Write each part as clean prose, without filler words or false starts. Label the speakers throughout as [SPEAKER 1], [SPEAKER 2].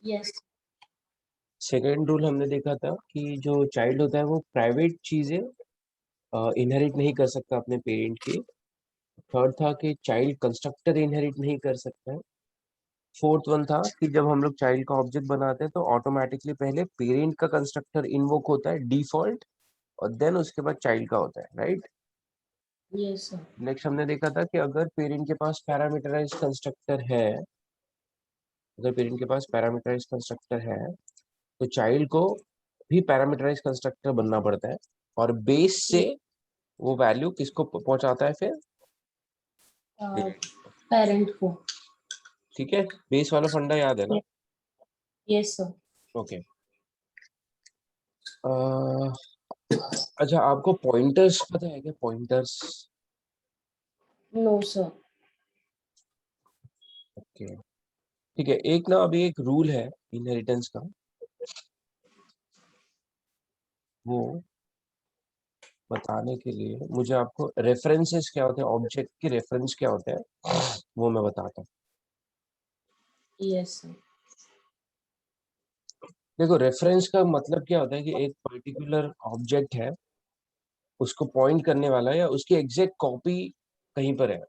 [SPEAKER 1] Yes.
[SPEAKER 2] Second rule हमने देखा था कि जो चाइल्ड होता है वो प्राइवेट चीजें इनहेरिट नहीं कर सकता अपने पेरेंट की। थर्ड था कि चाइल्ड कंस्ट्रक्टर इनहेरिट नहीं कर सकता है। फोर्थ वन था कि जब हम लोग चाइल्ड का ऑब्जेक्ट बनाते हैं तो ऑटोमेटिकली पहले पेरेंट का कंस्ट्रक्टर इन्वोक होता है डिफॉल्ट, और देन उसके बाद चाइल्ड का होता है, राइट।
[SPEAKER 1] Yes sir.
[SPEAKER 2] नेक्स्ट हमने देखा था कि अगर पेरेंट के पास पैरामीटराइज कंस्ट्रक्टर है, अगर पेरेंट के पास पैरामीटराइज कंस्ट्रक्टर है तो चाइल्ड को भी पैरामीटराइज कंस्ट्रक्टर बनना पड़ता है, और बेस से वो वैल्यू किसको पहुंचाता है फिर, पेरेंट को।
[SPEAKER 1] पेरेंट को।
[SPEAKER 2] ठीक है, बेस वाला फंडा याद है ना।
[SPEAKER 1] Yes sir.
[SPEAKER 2] ओके। अच्छा, आपको पॉइंटर्स पता है क्या, पॉइंटर्स?
[SPEAKER 1] No sir.
[SPEAKER 2] ओके, ठीक है। एक ना अभी एक रूल है इनहेरिटेंस का, वो बताने के लिए मुझे आपको रेफरेंसेस क्या होते हैं, ऑब्जेक्ट के रेफरेंस क्या होते हैं, वो मैं बताता हूँ।
[SPEAKER 1] Yes sir.
[SPEAKER 2] देखो, रेफरेंस का मतलब क्या होता है कि एक पर्टिकुलर ऑब्जेक्ट है, उसको पॉइंट करने वाला है या उसकी एग्जैक्ट कॉपी कहीं पर है।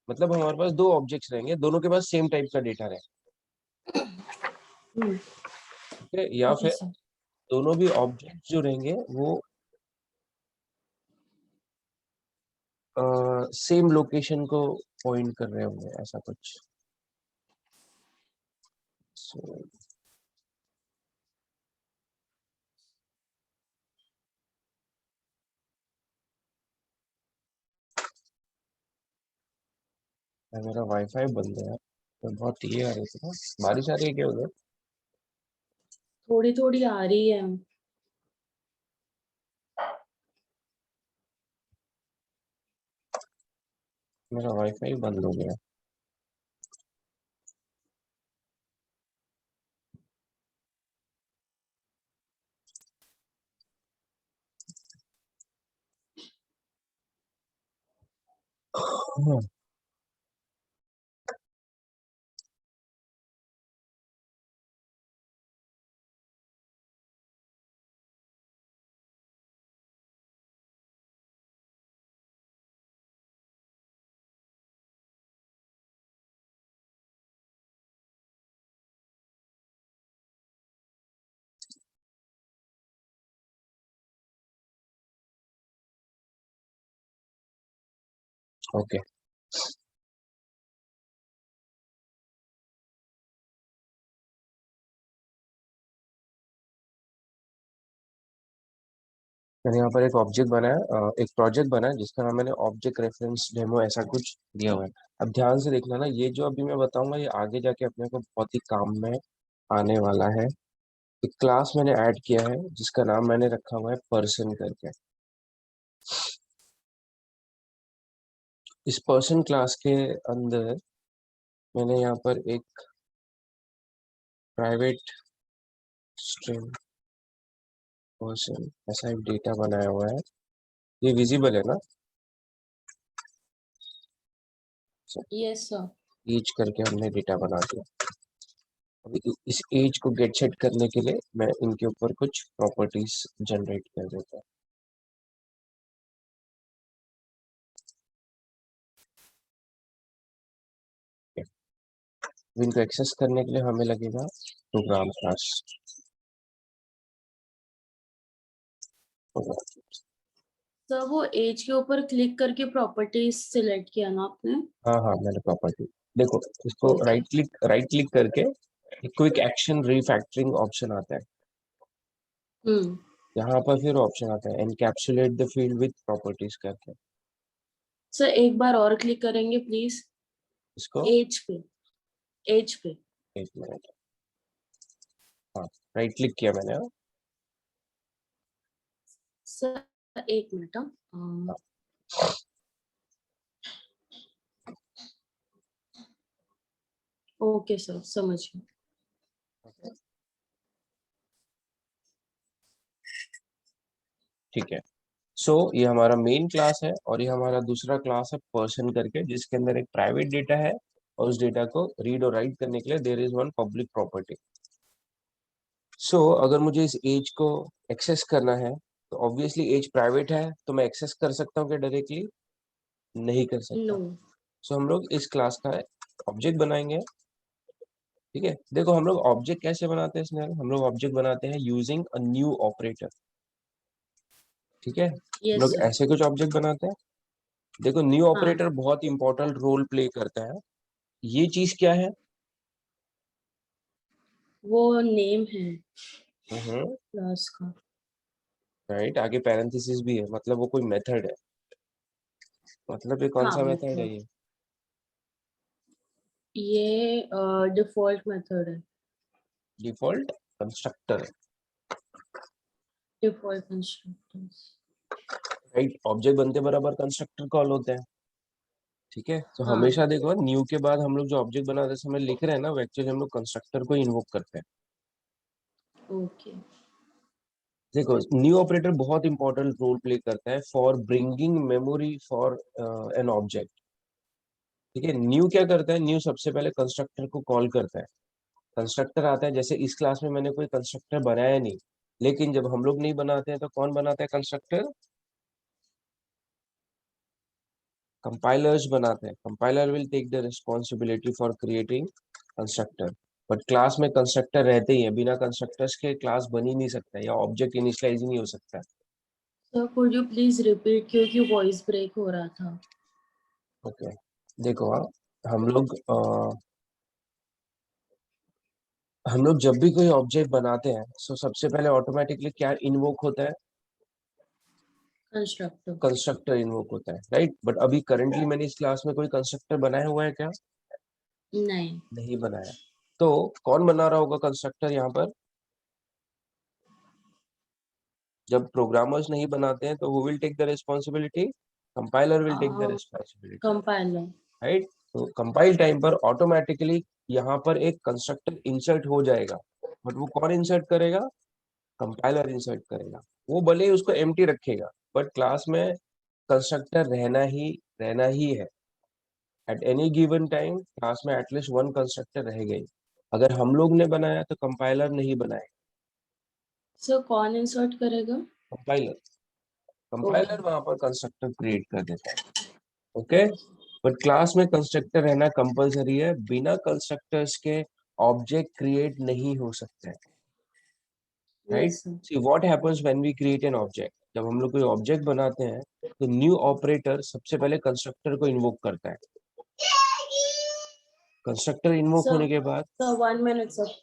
[SPEAKER 2] मतलब हमारे पास दो ऑब्जेक्ट्स रहेंगे, दोनों के पास सेम टाइप का डेटा रहेगा, ठीक है, या
[SPEAKER 1] ओके
[SPEAKER 2] फिर
[SPEAKER 1] सर।
[SPEAKER 2] दोनों भी ऑब्जेक्ट जो रहेंगे वो सेम लोकेशन को पॉइंट कर रहे होंगे, ऐसा कुछ। So, मेरा वाईफाई बंद है यार, तो बहुत ये आ रही थी ना, बारिश आ रही है क्या उधर?
[SPEAKER 1] थोड़ी थोड़ी आ रही है।
[SPEAKER 2] मेरा वाईफाई बंद हो गया। ओके, मैंने यहाँ पर एक ऑब्जेक्ट बनाया, एक प्रोजेक्ट बनाया जिसका नाम मैंने ऑब्जेक्ट रेफरेंस डेमो ऐसा कुछ दिया हुआ है। अब ध्यान से देखना ना, ये जो अभी मैं बताऊंगा ये आगे जाके अपने को बहुत ही काम में आने वाला है। एक क्लास मैंने ऐड किया है जिसका नाम मैंने रखा हुआ है पर्सन करके। इस पर्सन क्लास के अंदर मैंने यहाँ पर एक प्राइवेट स्ट्रिंग पर्सन ऐसा एक डेटा बनाया हुआ है, ये विजिबल है ना,
[SPEAKER 1] यस सर।
[SPEAKER 2] एज करके हमने डेटा बना दिया। अभी इस एज को गेट सेट करने के लिए मैं इनके ऊपर कुछ प्रॉपर्टीज जनरेट कर देता हूँ। इनको एक्सेस करने के लिए हमें लगेगा प्रोग्राम क्लास।
[SPEAKER 1] सर वो एज के ऊपर क्लिक करके प्रॉपर्टीज सिलेक्ट किया ना आपने?
[SPEAKER 2] हाँ हाँ, मैंने प्रॉपर्टी, देखो इसको
[SPEAKER 1] ओके।
[SPEAKER 2] राइट क्लिक करके क्विक एक्शन रीफैक्टरिंग ऑप्शन आता है।
[SPEAKER 1] हम्म।
[SPEAKER 2] यहाँ पर फिर ऑप्शन आता है encapsulate the field with properties करके।
[SPEAKER 1] सर एक बार और क्लिक करेंगे प्लीज।
[SPEAKER 2] इसको
[SPEAKER 1] एज पे। एज पे।
[SPEAKER 2] एक मिनट, हाँ, राइट क्लिक किया मैंने, हाँ।
[SPEAKER 1] सर एक मिनट। ओके सर, समझ गया।
[SPEAKER 2] ठीक है। सो ये हमारा मेन क्लास है और ये हमारा दूसरा क्लास है पर्सन करके, जिसके अंदर एक प्राइवेट डेटा है और उस डेटा को रीड और राइट करने के लिए there is one public property. So अगर मुझे इस एज को एक्सेस करना है तो ऑब्वियसली एज प्राइवेट है, तो मैं एक्सेस कर सकता हूँ क्या डायरेक्टली? नहीं कर सकता।
[SPEAKER 1] नो।
[SPEAKER 2] सो हम लोग इस क्लास का ऑब्जेक्ट बनाएंगे। ठीक है, देखो हम लोग ऑब्जेक्ट कैसे बनाते हैं इसमें, हम लोग ऑब्जेक्ट बनाते हैं यूजिंग अ न्यू ऑपरेटर। ठीक है, हम
[SPEAKER 1] यस
[SPEAKER 2] लोग
[SPEAKER 1] सर।
[SPEAKER 2] ऐसे कुछ ऑब्जेक्ट बनाते हैं। देखो न्यू
[SPEAKER 1] हाँ,
[SPEAKER 2] ऑपरेटर बहुत इंपॉर्टेंट रोल प्ले करता है। ये चीज क्या है?
[SPEAKER 1] वो नेम है
[SPEAKER 2] हम्म,
[SPEAKER 1] क्लास का।
[SPEAKER 2] राइट, आगे पैरेंथेसिस भी है, मतलब वो कोई मेथड है। मतलब ये कौन
[SPEAKER 1] हाँ
[SPEAKER 2] सा मेथड है
[SPEAKER 1] मेथड,
[SPEAKER 2] ये?
[SPEAKER 1] ये डिफॉल्ट मेथड है।
[SPEAKER 2] डिफॉल्ट कंस्ट्रक्टर है।
[SPEAKER 1] Default constructors.
[SPEAKER 2] राइट, ऑब्जेक्ट बनते बराबर कंस्ट्रक्टर कॉल होते हैं। ठीक है, तो
[SPEAKER 1] हाँ।
[SPEAKER 2] हमेशा देखो न्यू के बाद हम लोग जो ऑब्जेक्ट बनाते समय लिख रहे हैं ना, वो एक्चुअली हम लोग कंस्ट्रक्टर को इन्वोक करते हैं।
[SPEAKER 1] ओके।
[SPEAKER 2] देखो न्यू ऑपरेटर बहुत इंपॉर्टेंट रोल प्ले करता है for bringing memory for an object. ठीक है, न्यू क्या करता है? न्यू सबसे पहले कंस्ट्रक्टर को कॉल करता है। कंस्ट्रक्टर आता है, जैसे इस क्लास में मैंने कोई कंस्ट्रक्टर बनाया नहीं, लेकिन जब हम लोग नहीं बनाते हैं तो कौन बनाता है कंस्ट्रक्टर? कंपाइलर्स बनाते हैं। Compiler will take the responsibility for creating constructor. But class में कंस्ट्रक्टर रहते ही है, बिना कंस्ट्रक्टर्स के क्लास बन ही नहीं सकता है या ऑब्जेक्ट इनिशियलाइज ही नहीं हो सकता है।
[SPEAKER 1] Sir could you please repeat, क्योंकि वॉइस ब्रेक हो रहा था।
[SPEAKER 2] ओके, देखो हाँ, हम लोग हम लोग जब भी कोई ऑब्जेक्ट बनाते हैं तो सबसे पहले ऑटोमेटिकली क्या इन्वोक होता है?
[SPEAKER 1] कंस्ट्रक्टर।
[SPEAKER 2] कंस्ट्रक्टर इन्वोक होता है, राइट। बट अभी करंटली मैंने इस क्लास में कोई कंस्ट्रक्टर बनाया हुआ है क्या?
[SPEAKER 1] नहीं।
[SPEAKER 2] नहीं बनाया। तो कौन बना रहा होगा कंस्ट्रक्टर यहाँ पर? जब प्रोग्रामर्स नहीं बनाते हैं तो who will take the responsibility? Compiler will take the responsibility,
[SPEAKER 1] compiler.
[SPEAKER 2] Right. तो कंपाइल टाइम पर ऑटोमेटिकली यहाँ पर एक कंस्ट्रक्टर इंसर्ट हो जाएगा। बट वो कौन इंसर्ट करेगा? कंपाइलर इंसर्ट करेगा। वो भले ही उसको एम्प्टी रखेगा, बट क्लास में कंस्ट्रक्टर रहना ही है। At any given time class में एटलीस्ट वन कंस्ट्रक्टर रह गई। अगर हम लोग ने बनाया तो कंपाइलर नहीं बनाए,
[SPEAKER 1] सर कौन इंसर्ट करेगा?
[SPEAKER 2] कंपाइलर।
[SPEAKER 1] ओके।
[SPEAKER 2] कंपाइलर वहां पर कंस्ट्रक्टर क्रिएट कर देता है। Okay,
[SPEAKER 1] okay.
[SPEAKER 2] बट क्लास में कंस्ट्रक्टर रहना कंपलसरी है। बिना कंस्ट्रक्टर्स के ऑब्जेक्ट क्रिएट नहीं हो सकते हैं, right.
[SPEAKER 1] Yes sir.
[SPEAKER 2] See what happens when we create an object? जब हम लोग कोई ऑब्जेक्ट बनाते हैं तो न्यू ऑपरेटर सबसे पहले कंस्ट्रक्टर को इन्वोक करता है। कंस्ट्रक्टर इन्वोक
[SPEAKER 1] सर
[SPEAKER 2] होने के बाद
[SPEAKER 1] sir 1 minute sir.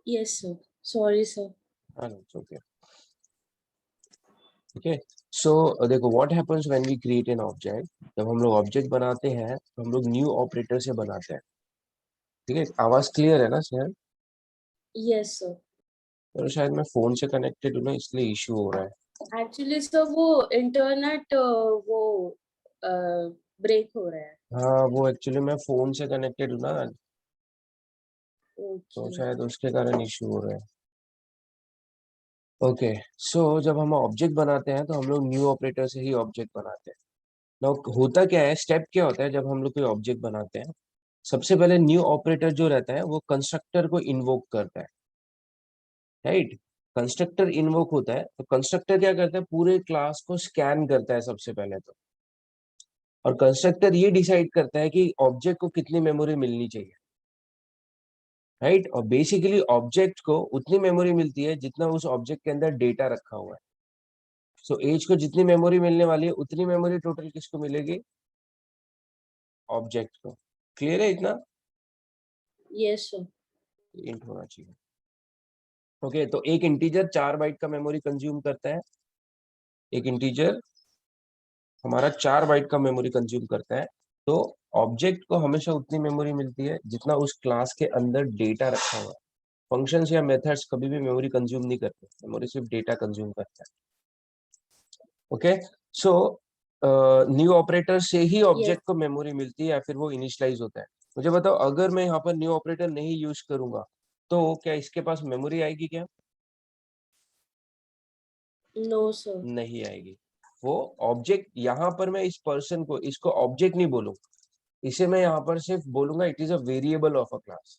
[SPEAKER 1] Yes sir. Sorry sir.
[SPEAKER 2] हाँ, ओके। ठीक है, सो देखो what happens when we create an object. जब हम लोग ऑब्जेक्ट बनाते हैं तो हम लोग न्यू ऑपरेटर से बनाते हैं। ठीक है, आवाज क्लियर है ना सर?
[SPEAKER 1] Yes sir.
[SPEAKER 2] तो शायद मैं फोन से कनेक्टेड हूँ ना, इसलिए इशू हो रहा है।
[SPEAKER 1] एक्चुअली सर वो इंटरनेट वो ब्रेक हो रहा है।
[SPEAKER 2] हाँ, वो एक्चुअली मैं फोन से कनेक्टेड हूँ ना, तो
[SPEAKER 1] ओके।
[SPEAKER 2] शायद उसके कारण इशू हो रहा है। ओके, सो जब हम ऑब्जेक्ट बनाते हैं तो हम लोग न्यू ऑपरेटर से ही ऑब्जेक्ट बनाते हैं। नाउ होता क्या है, स्टेप क्या होता है जब हम लोग कोई ऑब्जेक्ट बनाते हैं? सबसे पहले न्यू ऑपरेटर जो रहता है वो कंस्ट्रक्टर को इन्वोक करता है, राइट। कंस्ट्रक्टर इन्वोक होता है तो कंस्ट्रक्टर क्या करता है? पूरे क्लास को स्कैन करता है सबसे पहले तो। और कंस्ट्रक्टर ये डिसाइड करता है कि ऑब्जेक्ट को कितनी मेमोरी मिलनी चाहिए, राइट। और बेसिकली ऑब्जेक्ट को उतनी मेमोरी मिलती है जितना उस ऑब्जेक्ट के अंदर डेटा रखा हुआ है। सो एज को जितनी मेमोरी मिलने वाली है उतनी मेमोरी टोटल किसको मिलेगी? ऑब्जेक्ट को। क्लियर है इतना?
[SPEAKER 1] Yes sir.
[SPEAKER 2] इंट होना चाहिए। ओके, तो एक इंटीजर 4 बाइट का मेमोरी कंज्यूम करता है। एक इंटीजर हमारा 4 बाइट का मेमोरी कंज्यूम करता है। तो ऑब्जेक्ट को हमेशा उतनी मेमोरी मिलती है जितना उस क्लास के अंदर डेटा रखा हुआ है। फंक्शंस या मेथड्स कभी भी मेमोरी कंज्यूम नहीं करते, मेमोरी सिर्फ डेटा कंज्यूम करता है। ओके, सो न्यू ऑपरेटर से ही ऑब्जेक्ट को मेमोरी मिलती है या फिर वो इनिशियलाइज होता है। मुझे बताओ, अगर मैं यहाँ पर न्यू ऑपरेटर नहीं यूज करूंगा तो क्या इसके पास मेमोरी आएगी क्या?
[SPEAKER 1] No sir.
[SPEAKER 2] नहीं आएगी। वो ऑब्जेक्ट, यहाँ पर मैं इस पर्सन को, इसको ऑब्जेक्ट नहीं बोलूंगा, इसे मैं यहाँ पर सिर्फ बोलूंगा it is a variable of a class.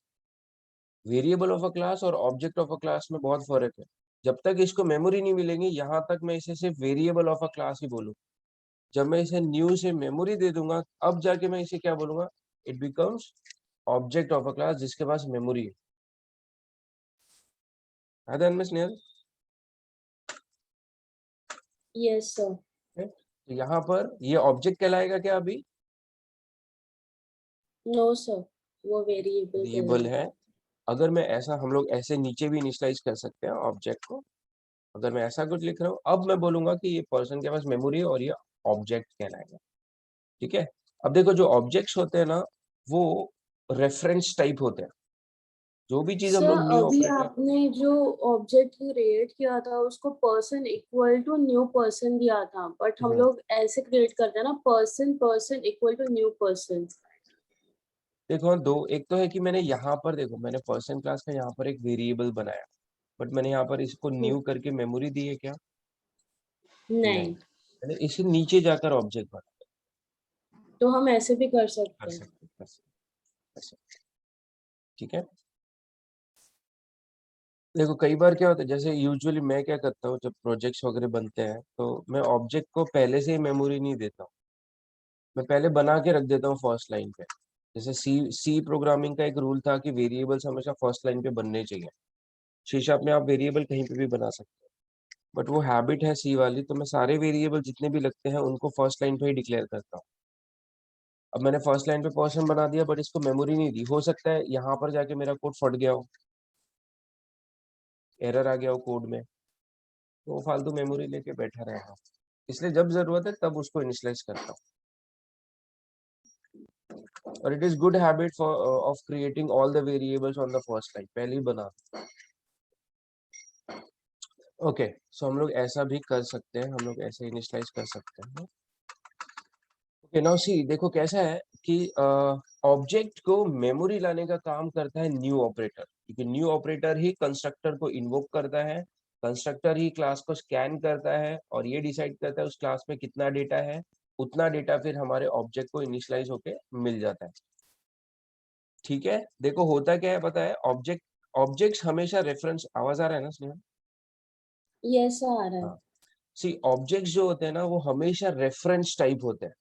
[SPEAKER 2] Variable of a class और ऑब्जेक्ट ऑफ अ क्लास में बहुत फर्क है। जब तक इसको मेमोरी नहीं मिलेंगी यहाँ तक मैं इसे सिर्फ वेरिएबल ऑफ अ क्लास ही बोलूँ। जब मैं इसे न्यू से मेमोरी दे दूंगा अब जाके मैं इसे क्या बोलूंगा, it becomes object of a class जिसके पास मेमोरी है। ध्यान में स्नेहल?
[SPEAKER 1] Yes sir.
[SPEAKER 2] तो यहाँ पर ये ऑब्जेक्ट कहलाएगा क्या अभी?
[SPEAKER 1] नो सर, वो वेरिएबल
[SPEAKER 2] वेरिएबल
[SPEAKER 1] कहलाएगा।
[SPEAKER 2] है। अगर मैं ऐसा, हम लोग ऐसे नीचे भी इनिशियलाइज कर सकते हैं ऑब्जेक्ट को। अगर मैं ऐसा कुछ लिख रहा हूँ अब मैं बोलूंगा कि ये पर्सन के पास मेमोरी है और ये ऑब्जेक्ट कहलाएगा। ठीक है, अब देखो जो ऑब्जेक्ट्स होते हैं ना वो रेफरेंस टाइप होते हैं। जो भी चीज हम
[SPEAKER 1] सर,
[SPEAKER 2] लोग न्यू
[SPEAKER 1] अभी
[SPEAKER 2] ऑपरेटर,
[SPEAKER 1] आपने जो ऑब्जेक्ट क्रिएट किया था उसको person equal to new person दिया था, बट हम लोग ऐसे क्रिएट करते हैं ना, person person equal to new person.
[SPEAKER 2] देखो दो, एक तो है कि मैंने यहाँ पर देखो मैंने पर्सन क्लास का यहाँ पर एक वेरिएबल बनाया, बट मैंने यहाँ पर इसको न्यू करके मेमोरी दी है क्या? नहीं,
[SPEAKER 1] नहीं,
[SPEAKER 2] मैंने इसे नीचे जाकर ऑब्जेक्ट बना।
[SPEAKER 1] तो हम ऐसे भी कर
[SPEAKER 2] कर
[SPEAKER 1] सकते हैं।
[SPEAKER 2] सकते कर सकते कर सकते। ठीक है, देखो कई बार क्या होता है, जैसे यूजुअली मैं क्या करता हूँ जब प्रोजेक्ट्स वगैरह बनते हैं तो मैं ऑब्जेक्ट को पहले से ही मेमोरी नहीं देता हूँ। मैं पहले बना के रख देता हूँ फर्स्ट लाइन पे। जैसे सी सी प्रोग्रामिंग का एक रूल था कि वेरिएबल्स हमेशा फर्स्ट लाइन पे बनने चाहिए। सी शार्प में आप वेरिएबल कहीं पे भी बना सकते हैं, बट वो हैबिट है सी वाली, तो मैं सारे वेरिएबल जितने भी लगते हैं उनको फर्स्ट लाइन पे ही डिक्लेयर करता हूँ। अब मैंने फर्स्ट लाइन पे पर्सन बना दिया बट इसको मेमोरी नहीं दी, हो सकता है यहाँ पर जाके मेरा कोड फट गया हो, एरर आ गया हो कोड में, तो वो फालतू मेमोरी लेके बैठा रहेगा। इसलिए जब जरूरत है तब उसको इनिशियलाइज करता हूँ। और it is good habit for of creating all the variables on the first line, पहले ही बना। ओके, सो हम लोग ऐसा भी कर सकते हैं, हम लोग ऐसे इनिशियलाइज कर सकते हैं। ओके, नाउ सी देखो कैसा है कि ऑब्जेक्ट को मेमोरी लाने का काम करता है न्यू ऑपरेटर, क्योंकि न्यू ऑपरेटर ही कंस्ट्रक्टर को इन्वोक करता है, कंस्ट्रक्टर ही क्लास को स्कैन करता है और ये डिसाइड करता है उस क्लास में कितना डेटा है, उतना डेटा फिर हमारे ऑब्जेक्ट को इनिशियलाइज होके मिल जाता है। ठीक है, देखो होता क्या है पता है, ऑब्जेक्ट्स हमेशा रेफरेंस, आवाज आ रहा है ना स्नेहा?
[SPEAKER 1] यस आ रहा है।
[SPEAKER 2] हाँ, सी ऑब्जेक्ट्स जो होते हैं ना वो हमेशा रेफरेंस टाइप होते हैं।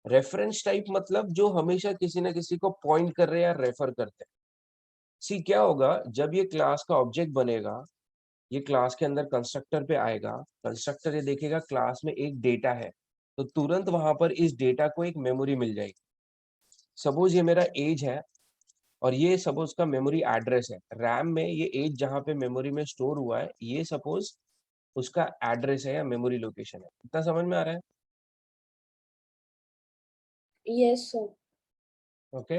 [SPEAKER 2] रेफरेंस टाइप मतलब जो हमेशा किसी ना किसी को पॉइंट कर रहे हैं या रेफर करते हैं। सी क्या होगा, जब ये क्लास का ऑब्जेक्ट बनेगा, ये क्लास के अंदर कंस्ट्रक्टर पे आएगा, कंस्ट्रक्टर ये देखेगा क्लास में एक डेटा है, तो तुरंत वहां पर इस डेटा को एक मेमोरी मिल जाएगी। सपोज ये मेरा एज है और ये सपोज का मेमोरी एड्रेस है, रैम में ये एज जहां पे मेमोरी में स्टोर हुआ है ये सपोज उसका एड्रेस है या मेमोरी लोकेशन है। इतना समझ में आ रहा है?
[SPEAKER 1] Yes sir.
[SPEAKER 2] ओके,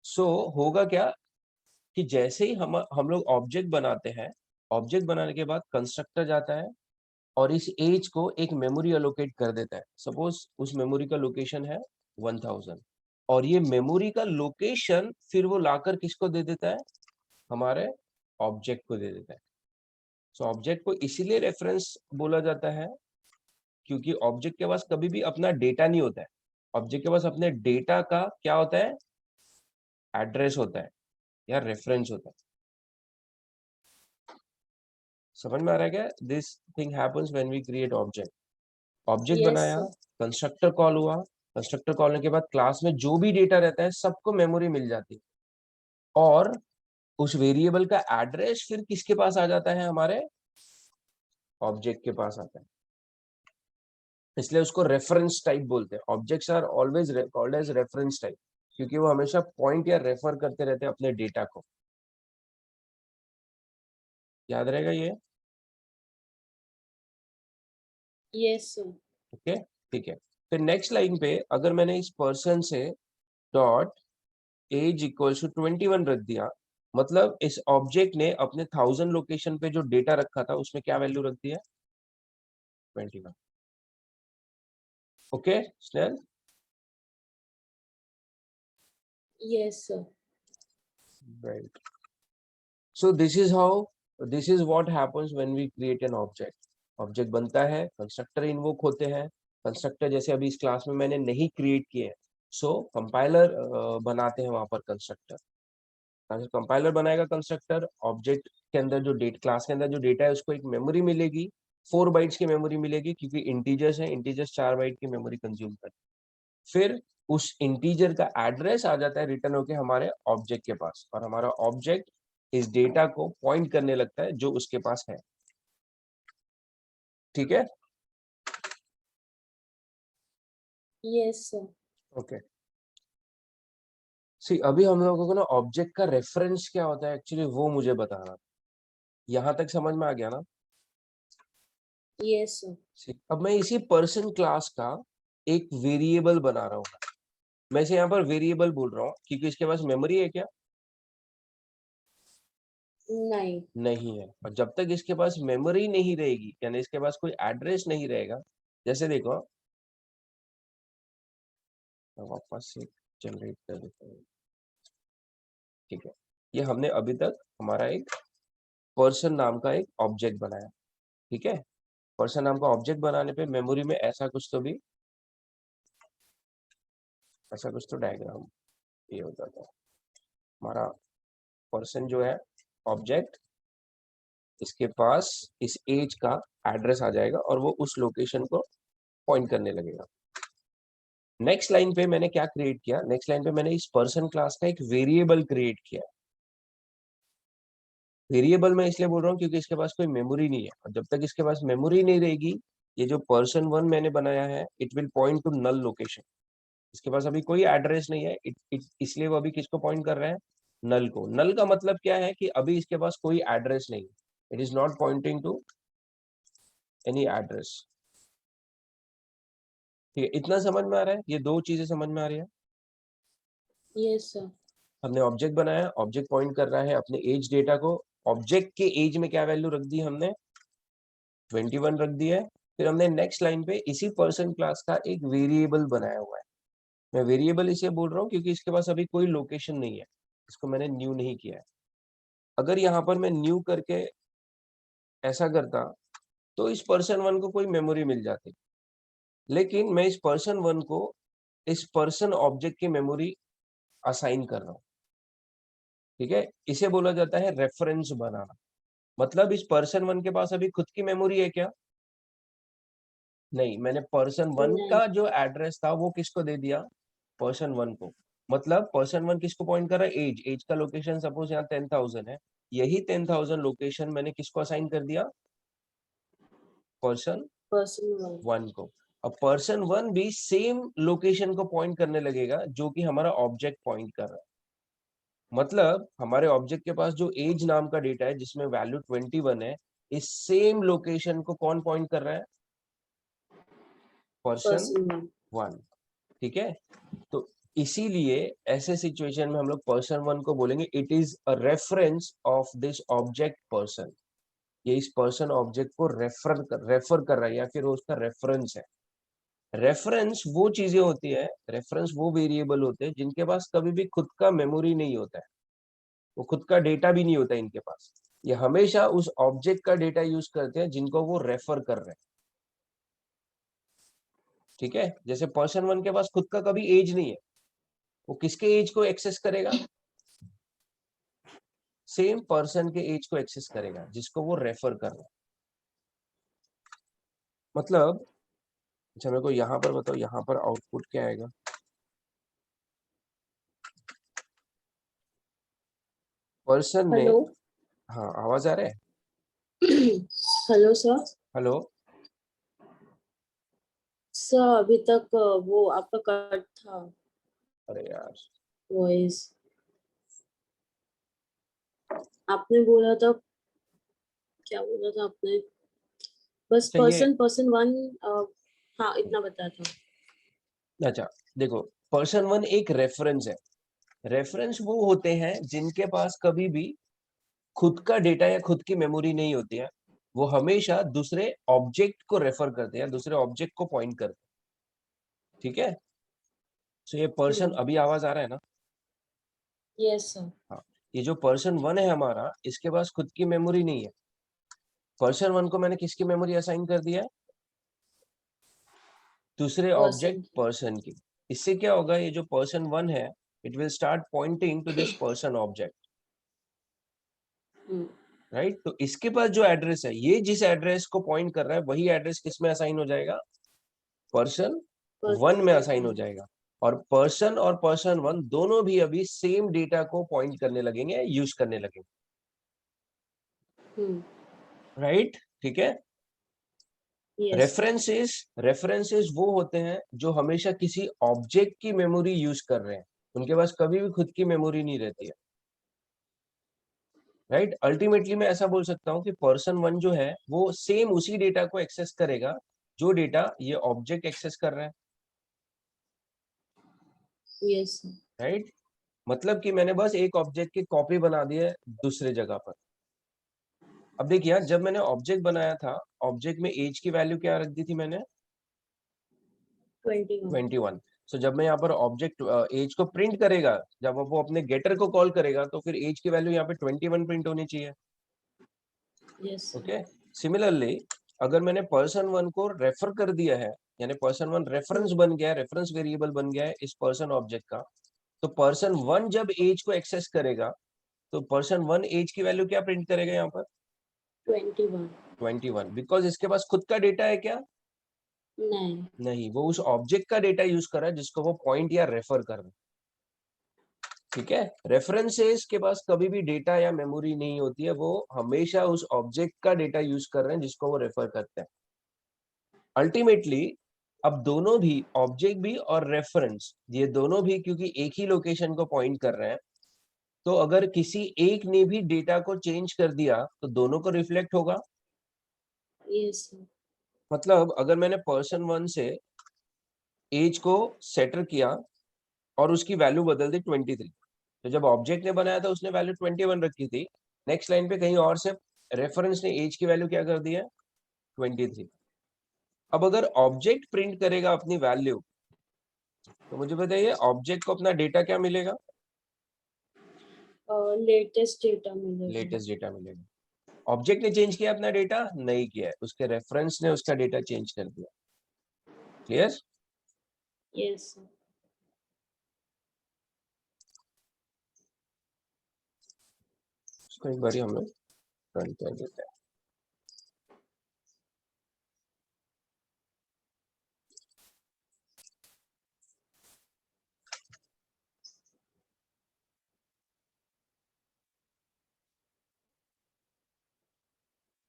[SPEAKER 2] सो होगा क्या कि जैसे ही हम लोग ऑब्जेक्ट बनाते हैं, ऑब्जेक्ट बनाने के बाद कंस्ट्रक्टर जाता है और इस एज को एक मेमोरी अलोकेट कर देता है। सपोज उस मेमोरी का लोकेशन है 1000 और ये मेमोरी का लोकेशन फिर वो लाकर किसको दे देता है, हमारे ऑब्जेक्ट को दे देता है। सो ऑब्जेक्ट को इसीलिए रेफरेंस बोला जाता है क्योंकि ऑब्जेक्ट के पास कभी भी अपना डेटा नहीं होता है, ऑब्जेक्ट के पास अपने डेटा का क्या होता है, एड्रेस होता है या रेफरेंस होता है। समझ में आ रहा है क्या? This thing happens when we create object. Object
[SPEAKER 1] yes
[SPEAKER 2] बनाया,
[SPEAKER 1] सर।
[SPEAKER 2] कंस्ट्रक्टर कॉल हुआ, कंस्ट्रक्टर कॉल होने के बाद क्लास में जो भी डेटा रहता है सबको मेमोरी मिल जाती है और उस वेरिएबल का एड्रेस फिर किसके पास आ जाता है, हमारे ऑब्जेक्ट के पास आता है। इसलिए उसको रेफरेंस टाइप बोलते हैं। Objects are always called as reference type क्योंकि वो हमेशा पॉइंट या रेफर करते रहते हैं अपने डेटा को। याद रहेगा ये?
[SPEAKER 1] Yes sir.
[SPEAKER 2] ओके, ठीक है। फिर नेक्स्ट लाइन पे अगर मैंने इस पर्सन से डॉट एज इक्वल्स टू 21 रख दिया, मतलब इस ऑब्जेक्ट ने अपने 1000 लोकेशन पे जो डेटा रखा था उसमें क्या वैल्यू रख दिया? 21. ओके स्नेल?
[SPEAKER 1] Yes, sir.
[SPEAKER 2] Right. So this is what happens when we create an object. Object बनता है, कंस्ट्रक्टर इन्वोक होते हैं, कंस्ट्रक्टर जैसे अभी इस क्लास में मैंने नहीं क्रिएट किए, सो कंपाइलर बनाते हैं वहां पर कंस्ट्रक्टर। कंपाइलर बनाएगा कंस्ट्रक्टर, ऑब्जेक्ट के अंदर जो क्लास के अंदर जो डेटा है उसको एक मेमोरी मिलेगी, 4 बाइट्स की मेमोरी मिलेगी, क्योंकि इंटीजर्स है, इंटीजर्स 4 बाइट की मेमोरी कंज्यूम कर। फिर उस इंटीजर का एड्रेस आ जाता है रिटर्न होके हमारे ऑब्जेक्ट के पास, और हमारा ऑब्जेक्ट इस डेटा को पॉइंट करने लगता है जो उसके पास है। ठीक है?
[SPEAKER 1] Yes, sir.
[SPEAKER 2] ओके सी, अभी हम लोगों को ना ऑब्जेक्ट का रेफरेंस क्या होता है एक्चुअली वो मुझे बताना। यहां तक समझ में आ गया ना?
[SPEAKER 1] Yes, sir.
[SPEAKER 2] अब मैं इसी पर्सन क्लास का एक वेरिएबल बना रहा हूँ। मैं इसे यहाँ पर वेरिएबल बोल रहा हूँ क्योंकि इसके पास मेमोरी है क्या?
[SPEAKER 1] नहीं।
[SPEAKER 2] नहीं है। और जब तक इसके पास मेमोरी नहीं रहेगी, यानी इसके पास कोई एड्रेस नहीं रहेगा, जैसे देखो वापस से जनरेट कर देता हूँ। ठीक है, ये हमने अभी तक हमारा एक पर्सन नाम का एक ऑब्जेक्ट बनाया। ठीक है, पर्सन नाम का ऑब्जेक्ट बनाने पे मेमोरी में ऐसा कुछ तो डायग्राम ये होता था। हमारा पर्सन जो है ऑब्जेक्ट, इसके पास इस एज का एड्रेस आ जाएगा और वो उस लोकेशन को पॉइंट करने लगेगा। नेक्स्ट लाइन पे मैंने क्या क्रिएट किया? नेक्स्ट लाइन पे मैंने इस पर्सन क्लास का एक वेरिएबल क्रिएट किया। वेरिएबल मैं इसलिए बोल रहा हूँ क्योंकि इसके पास कोई मेमोरी नहीं है, और जब तक इसके पास मेमोरी नहीं रहेगी, ये जो पर्सन 1 मैंने बनाया है it will point to null location. इसके पास अभी कोई एड्रेस नहीं है, इसलिए वो अभी किसको पॉइंट कर रहा है? नल को। नल का मतलब क्या है कि अभी इसके पास कोई एड्रेस नहीं, it is not pointing to any address. ठीक है, इतना समझ में आ रहा है? ये दो चीजें समझ में आ रही है?
[SPEAKER 1] Yes, sir.
[SPEAKER 2] हमने ऑब्जेक्ट बनाया, ऑब्जेक्ट पॉइंट कर रहा है अपने एज डेटा को, ऑब्जेक्ट के एज में क्या वैल्यू रख दी हमने? 21 रख दी है। फिर हमने नेक्स्ट लाइन पे इसी पर्सन क्लास का एक वेरिएबल बनाया हुआ है। मैं वेरिएबल इसे बोल रहा हूँ क्योंकि इसके पास अभी कोई लोकेशन नहीं है, इसको मैंने न्यू नहीं किया है। अगर यहाँ पर मैं न्यू करके ऐसा करता तो इस पर्सन 1 को कोई मेमोरी मिल जाती, लेकिन मैं इस पर्सन 1 को इस पर्सन ऑब्जेक्ट की मेमोरी असाइन कर रहा हूँ। ठीक है, इसे बोला जाता है रेफरेंस बनाना। मतलब इस पर्सन 1 के पास अभी खुद की मेमोरी है क्या? नहीं, मैंने पर्सन 1
[SPEAKER 1] नहीं.
[SPEAKER 2] का जो एड्रेस था वो किसको दे दिया? पर्सन 1 को। मतलब पर्सन 1 किसको पॉइंट कर रहा है? एज। एज का लोकेशन सपोज यहाँ 10,000 है, यही 10,000 लोकेशन मैंने किसको असाइन कर दिया? Person
[SPEAKER 1] Person 1.
[SPEAKER 2] 1 को। अब पर्सन 1 भी सेम लोकेशन को पॉइंट करने लगेगा जो कि हमारा ऑब्जेक्ट पॉइंट कर रहा है। मतलब हमारे ऑब्जेक्ट के पास जो एज नाम का डेटा है जिसमें वैल्यू 21 है, इस सेम लोकेशन को कौन पॉइंट कर रहा है? Person
[SPEAKER 1] Person 1.
[SPEAKER 2] 1। ठीक है, तो इसीलिए ऐसे सिचुएशन में हम लोग पर्सन 1 को बोलेंगे it is a reference of this object person. ये इस पर्सन ऑब्जेक्ट को रेफर कर रहा है या फिर उसका रेफरेंस है। रेफरेंस वो चीजें होती है, रेफरेंस वो वेरिएबल होते हैं जिनके पास कभी भी खुद का मेमोरी नहीं होता है, वो खुद का डेटा भी नहीं होता इनके पास। ये हमेशा उस ऑब्जेक्ट का डेटा यूज करते हैं जिनको वो रेफर कर रहे हैं। ठीक है, जैसे पर्सन 1 के पास खुद का कभी एज नहीं है, वो किसके एज को एक्सेस करेगा? सेम पर्सन के एज को एक्सेस करेगा जिसको वो रेफर कर रहा है। मतलब अच्छा मेरे को यहाँ पर बताओ, यहाँ पर आउटपुट क्या आएगा? पर्सन ने,
[SPEAKER 1] Hello.
[SPEAKER 2] हाँ आवाज आ रहा है?
[SPEAKER 1] Hello, sir.
[SPEAKER 2] हेलो?
[SPEAKER 1] सर अभी तक वो आपका कट था
[SPEAKER 2] अरे यार,
[SPEAKER 1] वॉइस। आपने बोला था, क्या बोला था आपने? बस
[SPEAKER 2] अच्छा ये
[SPEAKER 1] पर्सन 1। हाँ, इतना बता था।
[SPEAKER 2] अच्छा देखो, पर्सन वन एक रेफरेंस है। रेफरेंस वो होते हैं जिनके पास कभी भी खुद का डेटा या खुद की मेमोरी नहीं होती है, वो हमेशा दूसरे ऑब्जेक्ट को रेफर करते हैं, दूसरे ऑब्जेक्ट को पॉइंट करते हैं। ठीक है, तो ये पर्सन, अभी आवाज आ रहा है ना?
[SPEAKER 1] Yes sir.
[SPEAKER 2] हाँ, ये जो पर्सन वन है हमारा, इसके पास खुद की मेमोरी नहीं है। पर्सन वन को मैंने किसकी मेमोरी असाइन कर दिया है? दूसरे
[SPEAKER 1] पर्सन
[SPEAKER 2] ऑब्जेक्ट पर्सन की। इससे क्या होगा, ये जो पर्सन वन है, it will start pointing to this person object, right? तो इसके पास जो एड्रेस है, ये जिस एड्रेस को पॉइंट कर रहा है, वही एड्रेस किस में असाइन हो जाएगा? पर्सन वन में असाइन हो जाएगा। और पर्सन वन दोनों भी अभी सेम डेटा को पॉइंट करने लगेंगे, यूज करने लगेंगे, राइट? ठीक है।
[SPEAKER 1] यस
[SPEAKER 2] रेफरेंसेस वो होते हैं जो हमेशा किसी ऑब्जेक्ट की मेमोरी यूज कर रहे हैं, उनके पास कभी भी खुद की मेमोरी नहीं रहती है, राइट? अल्टीमेटली मैं ऐसा बोल सकता हूँ कि पर्सन वन जो है वो सेम उसी डेटा को एक्सेस करेगा जो डेटा ये ऑब्जेक्ट एक्सेस कर रहा है,
[SPEAKER 1] यस
[SPEAKER 2] राइट? मतलब कि मैंने बस एक ऑब्जेक्ट की कॉपी बना दी है दूसरे जगह पर। अब देखिए, जब मैंने ऑब्जेक्ट बनाया था, ऑब्जेक्ट में एज की वैल्यू क्या रख दी थी मैंने?
[SPEAKER 1] 21
[SPEAKER 2] 21। सो जब मैं यहाँ पर ऑब्जेक्ट एज को प्रिंट करेगा, जब वो अपने गेटर को कॉल करेगा, तो फिर एज की वैल्यू यहाँ पे 21 प्रिंट होनी चाहिए।
[SPEAKER 1] यस
[SPEAKER 2] ओके, सिमिलरली अगर मैंने पर्सन वन को रेफर कर दिया है, यानी पर्सन वन रेफरेंस बन गया है, रेफरेंस वेरिएबल बन गया है इस पर्सन ऑब्जेक्ट का, तो पर्सन वन जब एज को एक्सेस करेगा, तो पर्सन वन एज की वैल्यू क्या प्रिंट करेगा यहाँ पर?
[SPEAKER 1] 21
[SPEAKER 2] 21, बिकॉज इसके पास खुद का डेटा है क्या?
[SPEAKER 1] नहीं।
[SPEAKER 2] नहीं, वो उस ऑब्जेक्ट का डेटा यूज कर रहा है जिसको वो पॉइंट या रेफर कर रहा है। ठीक है, रेफरेंसेस के पास कभी भी डेटा या मेमोरी नहीं होती है, वो हमेशा उस ऑब्जेक्ट का डेटा यूज कर रहे हैं जिसको वो रेफर करते हैं। अल्टीमेटली अब दोनों भी, ऑब्जेक्ट भी और रेफरेंस, ये दोनों भी क्योंकि एक ही लोकेशन को पॉइंट कर रहे हैं, तो अगर किसी एक ने भी डेटा को चेंज कर दिया तो दोनों को रिफ्लेक्ट होगा।
[SPEAKER 1] यस
[SPEAKER 2] मतलब अगर मैंने पर्सन वन से एज को सेटर किया और उसकी वैल्यू बदल दी 23, तो जब ऑब्जेक्ट ने बनाया था उसने वैल्यू 21 रखी थी, नेक्स्ट लाइन पे कहीं और से रेफरेंस ने एज की वैल्यू क्या कर दी है? 23। अब अगर ऑब्जेक्ट प्रिंट करेगा अपनी वैल्यू, तो मुझे बताइए ऑब्जेक्ट को अपना डेटा क्या मिलेगा?
[SPEAKER 1] लेटेस्ट डेटा मिलेगा।
[SPEAKER 2] लेटेस्ट डेटा मिलेगा। ऑब्जेक्ट ने चेंज किया अपना डेटा? नहीं किया है, उसके रेफरेंस ने उसका डेटा चेंज कर दिया। क्लियर?
[SPEAKER 1] यस
[SPEAKER 2] इसको एक बार हम लोग रन कर देते हैं।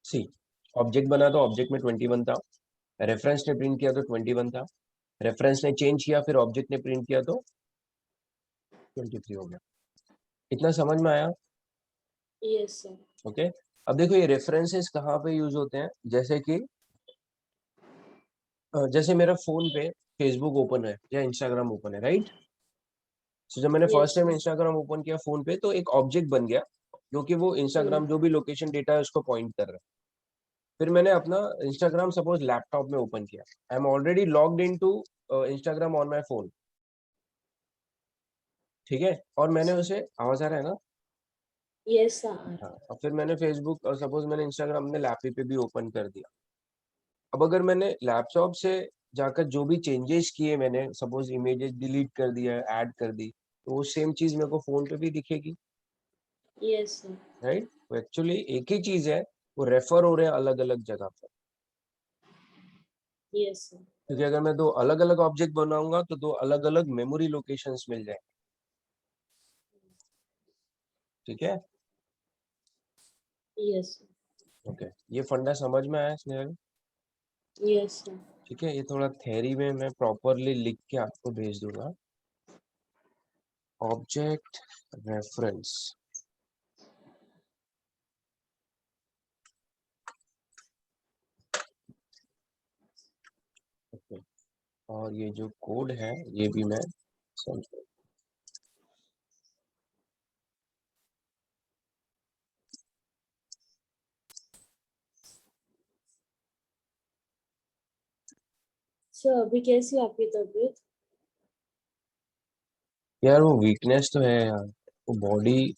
[SPEAKER 2] सी, ऑब्जेक्ट बना तो ऑब्जेक्ट में 21 था, रेफरेंस ने प्रिंट किया तो 21 था, रेफरेंस ने चेंज किया फिर ऑब्जेक्ट ने प्रिंट किया तो 23 हो गया। इतना समझ में आया?
[SPEAKER 1] Yes sir.
[SPEAKER 2] ओके, अब देखो ये रेफरेंसेस कहाँ पे यूज होते हैं, जैसे कि जैसे मेरा फोन पे फेसबुक ओपन है या इंस्टाग्राम ओपन है, राइट? तो जब मैंने first
[SPEAKER 1] yes
[SPEAKER 2] time
[SPEAKER 1] sir.
[SPEAKER 2] Instagram open किया फोन पे, तो एक ऑब्जेक्ट बन गया जो कि वो इंस्टाग्राम जो भी लोकेशन डेटा है उसको पॉइंट कर रहा है। फिर मैंने अपना इंस्टाग्राम सपोज लैपटॉप में ओपन किया, I am already logged in to Instagram on my phone. ठीक है, और मैंने उसे, आवाज आ रहा है ना?
[SPEAKER 1] Yes sir.
[SPEAKER 2] हाँ, और फिर मैंने फेसबुक और सपोज मैंने इंस्टाग्राम अपने लैपटॉप पे भी ओपन कर दिया। अब अगर मैंने लैपटॉप से जाकर जो भी चेंजेस किए, मैंने सपोज इमेजेस डिलीट कर दिया, ऐड कर दी, तो वो सेम चीज मेरे को फोन पे भी दिखेगी,
[SPEAKER 1] यस सर।
[SPEAKER 2] राइट? तो एक्चुअली एक ही चीज है, वो रेफर हो रहे हैं अलग अलग जगह पर।
[SPEAKER 1] Yes sir.
[SPEAKER 2] क्योंकि अगर मैं दो अलग अलग ऑब्जेक्ट बनाऊंगा तो दो अलग अलग मेमोरी लोकेशंस मिल जाएंगे। ठीक है,
[SPEAKER 1] यस
[SPEAKER 2] ओके, ये फंडा समझ में आया स्नेहल?
[SPEAKER 1] Yes sir.
[SPEAKER 2] ठीक है, ये थोड़ा थ्योरी में मैं प्रॉपरली लिख के आपको भेज दूंगा। ऑब्जेक्ट रेफरेंस, ओके, और ये जो कोड है ये भी मैं समझ।
[SPEAKER 1] सर अभी कैसी है आपकी तबीयत?
[SPEAKER 2] यार वो वीकनेस तो है यार, वो बॉडी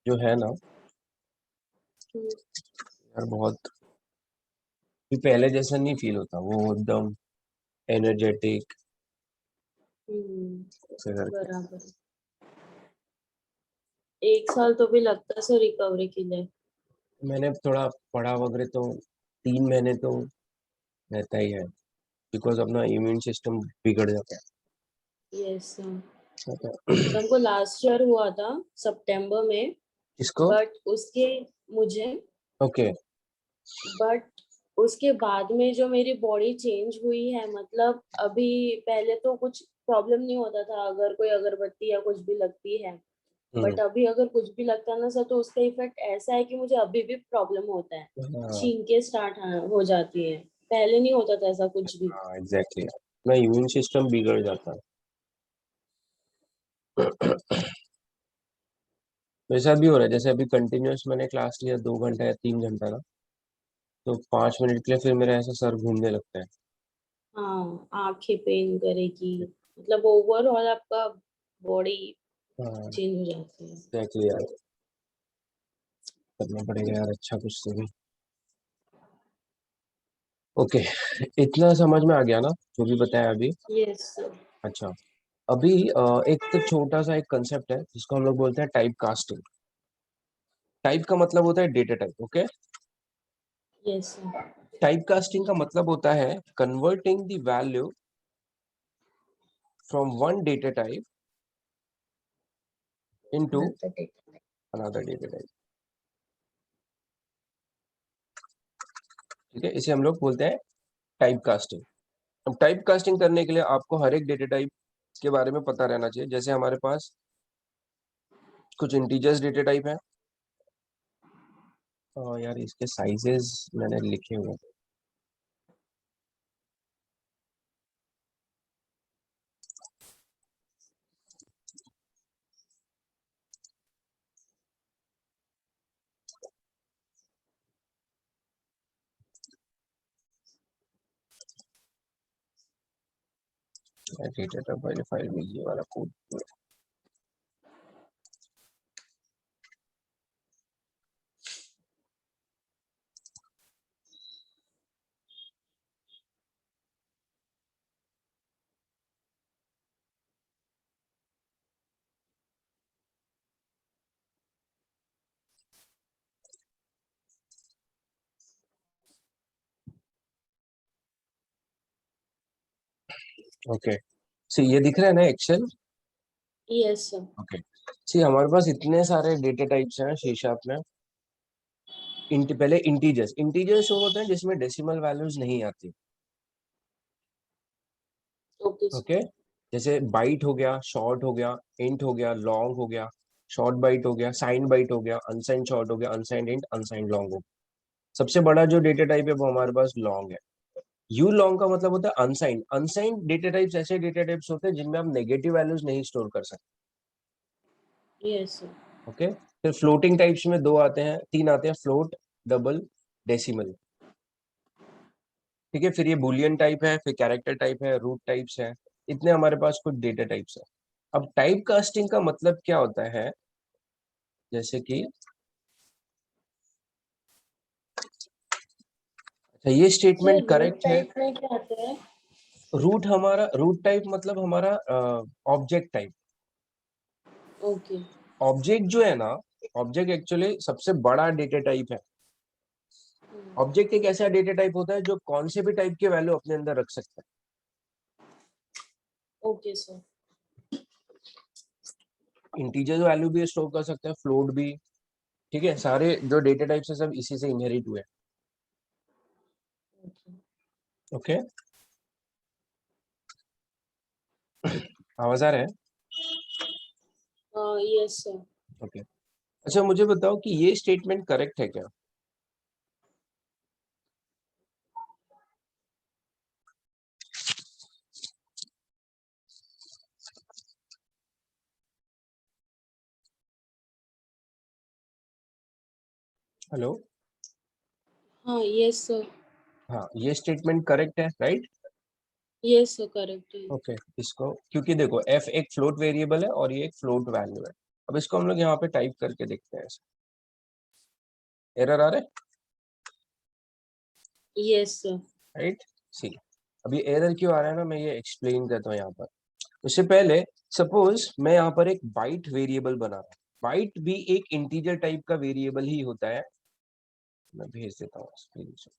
[SPEAKER 2] जो है ना
[SPEAKER 1] हम्म,
[SPEAKER 2] यार, बहुत भी पहले जैसा नहीं फील होता, वो एकदम एनर्जेटिक से करके।
[SPEAKER 1] बराबर। एक साल तो भी लगता है सर रिकवरी के लिए।
[SPEAKER 2] मैंने थोड़ा पढ़ा वगैरह तो 3 महीने तो रहता ही है, बिकॉज अपना इम्यून सिस्टम बिगड़ जाता
[SPEAKER 1] यस सर।
[SPEAKER 2] है।
[SPEAKER 1] तो हमको लास्ट ईयर हुआ था सितंबर में।
[SPEAKER 2] इसको
[SPEAKER 1] बट उसके मुझे
[SPEAKER 2] ओके।
[SPEAKER 1] बट उसके बाद में जो मेरी बॉडी चेंज हुई है, मतलब अभी पहले तो कुछ प्रॉब्लम नहीं होता था अगर कोई अगरबत्ती या कुछ भी लगती है।
[SPEAKER 2] हम्म।
[SPEAKER 1] बट अभी अगर कुछ भी लगता है ना सर, तो उसका इफेक्ट ऐसा है कि मुझे अभी भी प्रॉब्लम होता है।
[SPEAKER 2] हाँ
[SPEAKER 1] छींके स्टार्ट हो जाती है। पहले नहीं होता था ऐसा कुछ भी।
[SPEAKER 2] हाँ एग्जैक्टली, अपना इम्यून सिस्टम बिगड़ जाता है। वैसा भी हो रहा है, जैसे अभी कंटिन्यूअस मैंने क्लास लिया 2 घंटा या 3 घंटा का, तो 5 मिनट के लिए फिर मेरा ऐसा सर घूमने लगता है।
[SPEAKER 1] हाँ, आंखें पेन करेगी। मतलब ओवरऑल आपका बॉडी
[SPEAKER 2] हाँ
[SPEAKER 1] चेंज हो जाती है।
[SPEAKER 2] एग्जैक्टली यार, करना पड़ेगा यार अच्छा कुछ तो भी। ओके, इतना समझ में आ गया ना जो भी बताया अभी।
[SPEAKER 1] Yes sir.
[SPEAKER 2] अच्छा, अभी एक तो छोटा सा एक कंसेप्ट है जिसको हम लोग बोलते हैं टाइप कास्टिंग। टाइप का मतलब होता है data type, okay.
[SPEAKER 1] Yes sir.
[SPEAKER 2] Type casting का मतलब होता है converting the value from one data type into another data type. ठीक है, इसे हम लोग बोलते हैं टाइप कास्टिंग। अब टाइप कास्टिंग करने के लिए आपको हर एक डेटा टाइप के बारे में पता रहना चाहिए। जैसे हमारे पास कुछ इंटीजर्स डेटा टाइप है, और यार इसके साइजेस मैंने लिखे हुए हैं। डेटा टाइप वाली फाइल में ये वाला कोड। ओके, सी ये दिख रहा है ना एक्सेल।
[SPEAKER 1] Yes sir.
[SPEAKER 2] ओके, सी हमारे पास इतने सारे डेटा टाइप्स हैं सी शार्प में। पहले इंटीजर्स, इंटीजर्स वो होते हैं जिसमें डेसिमल वैल्यूज नहीं आती।
[SPEAKER 1] Okay sir.
[SPEAKER 2] ओके, जैसे बाइट हो गया, शॉर्ट हो गया, इंट हो गया, लॉन्ग हो गया। शॉर्ट बाइट हो गया, साइन बाइट हो गया, अनसाइन शॉर्ट हो गया, अनसाइन इंट, अनसाइन लॉन्ग हो गया। सबसे बड़ा जो डेटा टाइप है वो हमारे पास लॉन्ग है। यू लॉन्ग का मतलब होता है अनसाइन। अनसाइन डेटा टाइप्स ऐसे डेटा टाइप्स होते हैं जिनमें आप नेगेटिव वैल्यूज नहीं स्टोर कर सकते।
[SPEAKER 1] Yes sir.
[SPEAKER 2] ओके, फिर फ्लोटिंग टाइप्स में दो आते हैं, तीन आते हैं, फ्लोट, डबल, डेसिमल। ठीक है, फिर ये बुलियन टाइप है, फिर कैरेक्टर टाइप है, रूट टाइप्स है। इतने हमारे पास कुछ डेटा टाइप्स है। अब टाइप कास्टिंग का मतलब क्या होता है, जैसे कि अच्छा ये
[SPEAKER 1] सर
[SPEAKER 2] स्टेटमेंट
[SPEAKER 1] रूट
[SPEAKER 2] करेक्ट है।
[SPEAKER 1] टाइप में क्या आता है?
[SPEAKER 2] रूट हमारा, रूट टाइप मतलब हमारा ऑब्जेक्ट टाइप।
[SPEAKER 1] ओके।
[SPEAKER 2] ऑब्जेक्ट जो है ना, ऑब्जेक्ट एक्चुअली सबसे बड़ा डेटा टाइप है। ऑब्जेक्ट एक ऐसा डेटा टाइप होता है जो कौन से भी टाइप के वैल्यू अपने अंदर रख सकता
[SPEAKER 1] ओके सर।
[SPEAKER 2] है। इंटीजर वैल्यू भी स्टोर कर सकता है, फ्लोट भी। ठीक है, सारे जो डेटा टाइप्स है सब इसी से इनहेरिट हुए। ओके, आवाज आ रहा है?
[SPEAKER 1] Yes sir.
[SPEAKER 2] ओके, अच्छा मुझे बताओ कि ये स्टेटमेंट करेक्ट है क्या? हेलो,
[SPEAKER 1] हाँ, यस सर।
[SPEAKER 2] हाँ ये स्टेटमेंट करेक्ट है, राइट?
[SPEAKER 1] यस सर, करेक्ट है।
[SPEAKER 2] ओके, इसको क्योंकि देखो f एक फ्लोट वेरिएबल है और ये एक फ्लोट वैल्यू है। अब इसको हम लोग यहाँ पे टाइप करके देखते हैं। एरर आ रहा है,
[SPEAKER 1] यस सर।
[SPEAKER 2] राइट? सी, अभी एरर क्यों आ रहा है ना, मैं ये एक्सप्लेन करता हूँ यहाँ पर। उससे पहले सपोज मैं यहाँ पर एक बाइट वेरिएबल बना रहा हूँ। बाइट भी एक इंटीजर टाइप का वेरिएबल ही होता है। मैं भेज देता हूँ स्क्रीन से।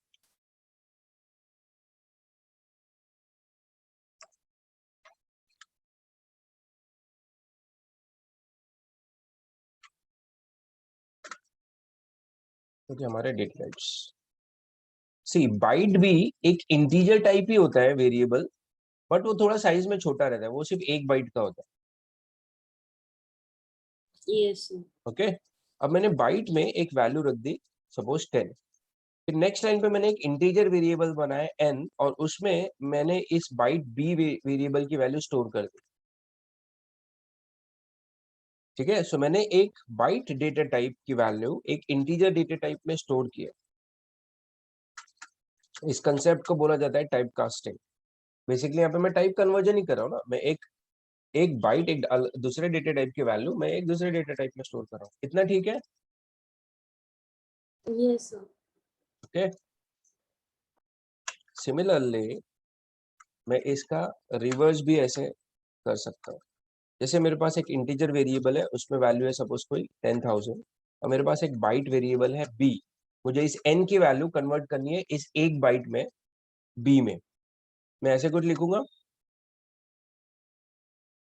[SPEAKER 2] क्योंकि हमारे डेटा टाइप्स, सी बाइट भी एक इंटीजर टाइप ही होता है वेरिएबल, बट वो थोड़ा साइज में छोटा रहता है, वो सिर्फ 1 बाइट का होता
[SPEAKER 1] यस सर।
[SPEAKER 2] है। ओके, अब मैंने बाइट में एक वैल्यू रख दी, सपोज 10। फिर नेक्स्ट लाइन पे मैंने एक इंटीजर वेरिएबल बनाया n, और उसमें मैंने इस बाइट b वेरिएबल की वैल्यू स्टोर कर दी। ठीक है, सो मैंने एक बाइट डेटा टाइप की वैल्यू एक इंटीजर डेटा टाइप में स्टोर किया। इस कंसेप्ट को बोला जाता है टाइप कास्टिंग। बेसिकली यहाँ पे मैं टाइप कन्वर्जन ही कर रहा हूँ ना, मैं एक एक बाइट एक दूसरे डेटा टाइप की वैल्यू मैं एक दूसरे डेटा टाइप में स्टोर कर रहा हूँ। इतना ठीक है?
[SPEAKER 1] Yes sir.
[SPEAKER 2] ओके, सिमिलरली मैं इसका रिवर्स भी ऐसे कर सकता हूँ। जैसे मेरे पास एक इंटीजर वेरिएबल है, उसमें वैल्यू है सपोज कोई 10,000, और मेरे पास एक बाइट वेरिएबल है b। मुझे इस n की वैल्यू कन्वर्ट करनी है इस एक बाइट में b में। मैं ऐसे कुछ लिखूंगा,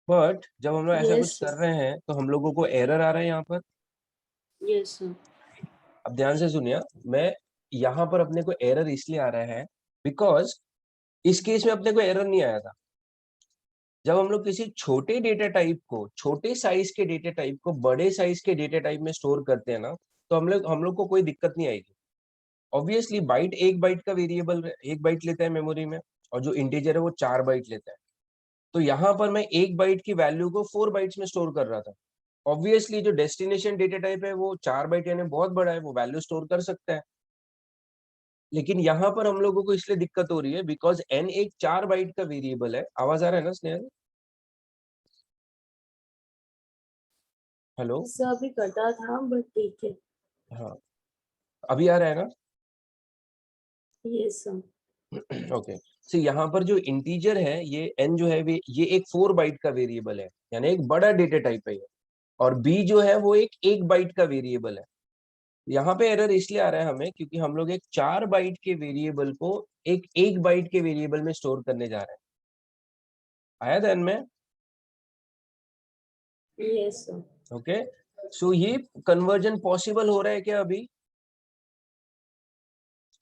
[SPEAKER 2] बट जब हम लोग ऐसा कुछ
[SPEAKER 1] यस
[SPEAKER 2] कर
[SPEAKER 1] सर।
[SPEAKER 2] रहे हैं तो हम लोगों को एरर आ रहा है यहाँ पर।
[SPEAKER 1] Yes sir.
[SPEAKER 2] अब ध्यान से सुनिए, मैं यहाँ पर अपने को एरर इसलिए आ रहा है बिकॉज इस केस में अपने को एरर नहीं आया था। जब हम लोग किसी छोटे डेटा टाइप को, छोटे साइज के डेटा टाइप को बड़े साइज के डेटा टाइप में स्टोर करते हैं ना, तो हम लोग को कोई दिक्कत नहीं आएगी। ऑब्वियसली बाइट 1 बाइट का वेरिएबल 1 बाइट लेता है मेमोरी में, और जो इंटीजर है वो 4 बाइट लेता है। तो यहाँ पर मैं 1 बाइट की वैल्यू को 4 बाइट्स में स्टोर कर रहा था। ऑब्वियसली जो डेस्टिनेशन डेटा टाइप है वो 4 बाइट यानी बहुत बड़ा है, वो वैल्यू स्टोर कर सकता है। लेकिन यहाँ पर हम लोगों को इसलिए दिक्कत हो रही है बिकॉज n एक 4 बाइट का वेरिएबल है। आवाज आ रहा है ना स्नेहल? हेलो,
[SPEAKER 1] सर अभी कटा था, बट ठीक है।
[SPEAKER 2] हाँ अभी आ रहा है ना?
[SPEAKER 1] Yes sir.
[SPEAKER 2] ओके, so यहाँ पर जो इंटीजर है ये n जो है ये एक 4 बाइट का वेरिएबल है, यानी एक बड़ा डेटा टाइप है ये। और b जो है वो एक बाइट का वेरिएबल है। यहाँ पे एरर इसलिए आ रहा है हमें क्योंकि हम लोग एक 4 बाइट के वेरिएबल को एक बाइट के वेरिएबल में स्टोर करने जा रहे हैं। आया ध्यान में?
[SPEAKER 1] Yes sir.
[SPEAKER 2] ओके, सो ये कन्वर्जन पॉसिबल हो रहा है क्या अभी?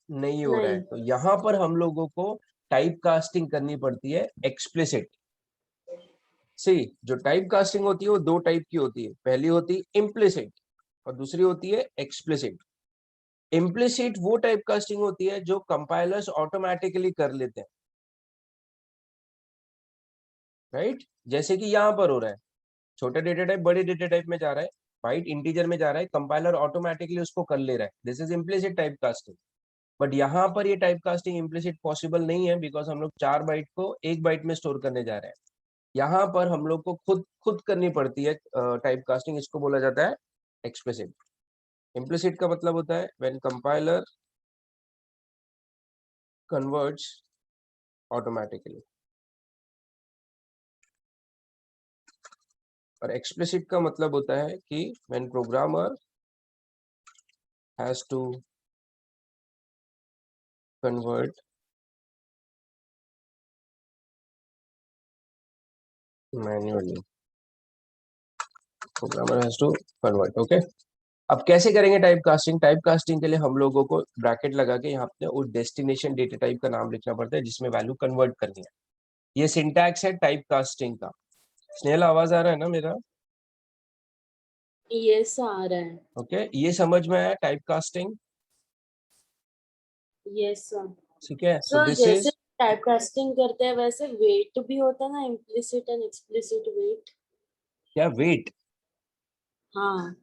[SPEAKER 2] नहीं हो रहा है।
[SPEAKER 1] नहीं।
[SPEAKER 2] तो यहाँ पर हम लोगों को टाइप कास्टिंग करनी पड़ती है एक्सप्लिसिट। सी, जो टाइप कास्टिंग होती है वो 2 टाइप की होती है। पहली होती है इम्प्लिसिट और दूसरी होती है एक्सप्लिसिट। इम्प्लिसिट वो टाइप कास्टिंग होती है जो कंपाइलर्स ऑटोमेटिकली कर लेते हैं, राइट? जैसे कि यहाँ पर हो रहा है, छोटे डेटा टाइप बड़े डेटा टाइप में जा रहा है, बाइट इंटीजर में जा रहा है, कंपाइलर ऑटोमेटिकली उसको कर ले रहा है। This is implicit type casting. But यहाँ पर ये टाइप कास्टिंग इम्प्लिसिट पॉसिबल नहीं है बिकॉज हम लोग 4 बाइट को 1 बाइट में स्टोर करने जा रहे हैं। यहाँ पर हम लोग को खुद खुद करनी पड़ती है टाइप कास्टिंग। इसको बोला जाता है एक्सप्लिसिट। इम्प्लिसिट का मतलब होता है व्हेन कंपाइलर कन्वर्ट्स ऑटोमेटिकली, और एक्सप्लिसिट का मतलब होता है कि when programmer has to convert manually, programmer has to convert. Okay, अब कैसे करेंगे टाइप कास्टिंग? टाइप कास्टिंग के लिए हम लोगों को ब्रैकेट लगा के यहाँ पे उस डेस्टिनेशन डेटा टाइप का नाम लिखना पड़ता है जिसमें वैल्यू कन्वर्ट करनी है। ये सिंटैक्स है टाइप कास्टिंग का। स्नेहल आवाज आ रहा है ना मेरा?
[SPEAKER 1] यस आ रहा है।
[SPEAKER 2] ओके, ये समझ में आया टाइप कास्टिंग?
[SPEAKER 1] Yes sir.
[SPEAKER 2] ठीक है, सो
[SPEAKER 1] सर
[SPEAKER 2] दिस
[SPEAKER 1] जैसे
[SPEAKER 2] इज
[SPEAKER 1] टाइपकास्टिंग करते हैं वैसे वेट भी होता है ना, इम्प्लिसिट एंड एक्सप्लिसिट वेट।
[SPEAKER 2] क्या? वेट?
[SPEAKER 1] हाँ।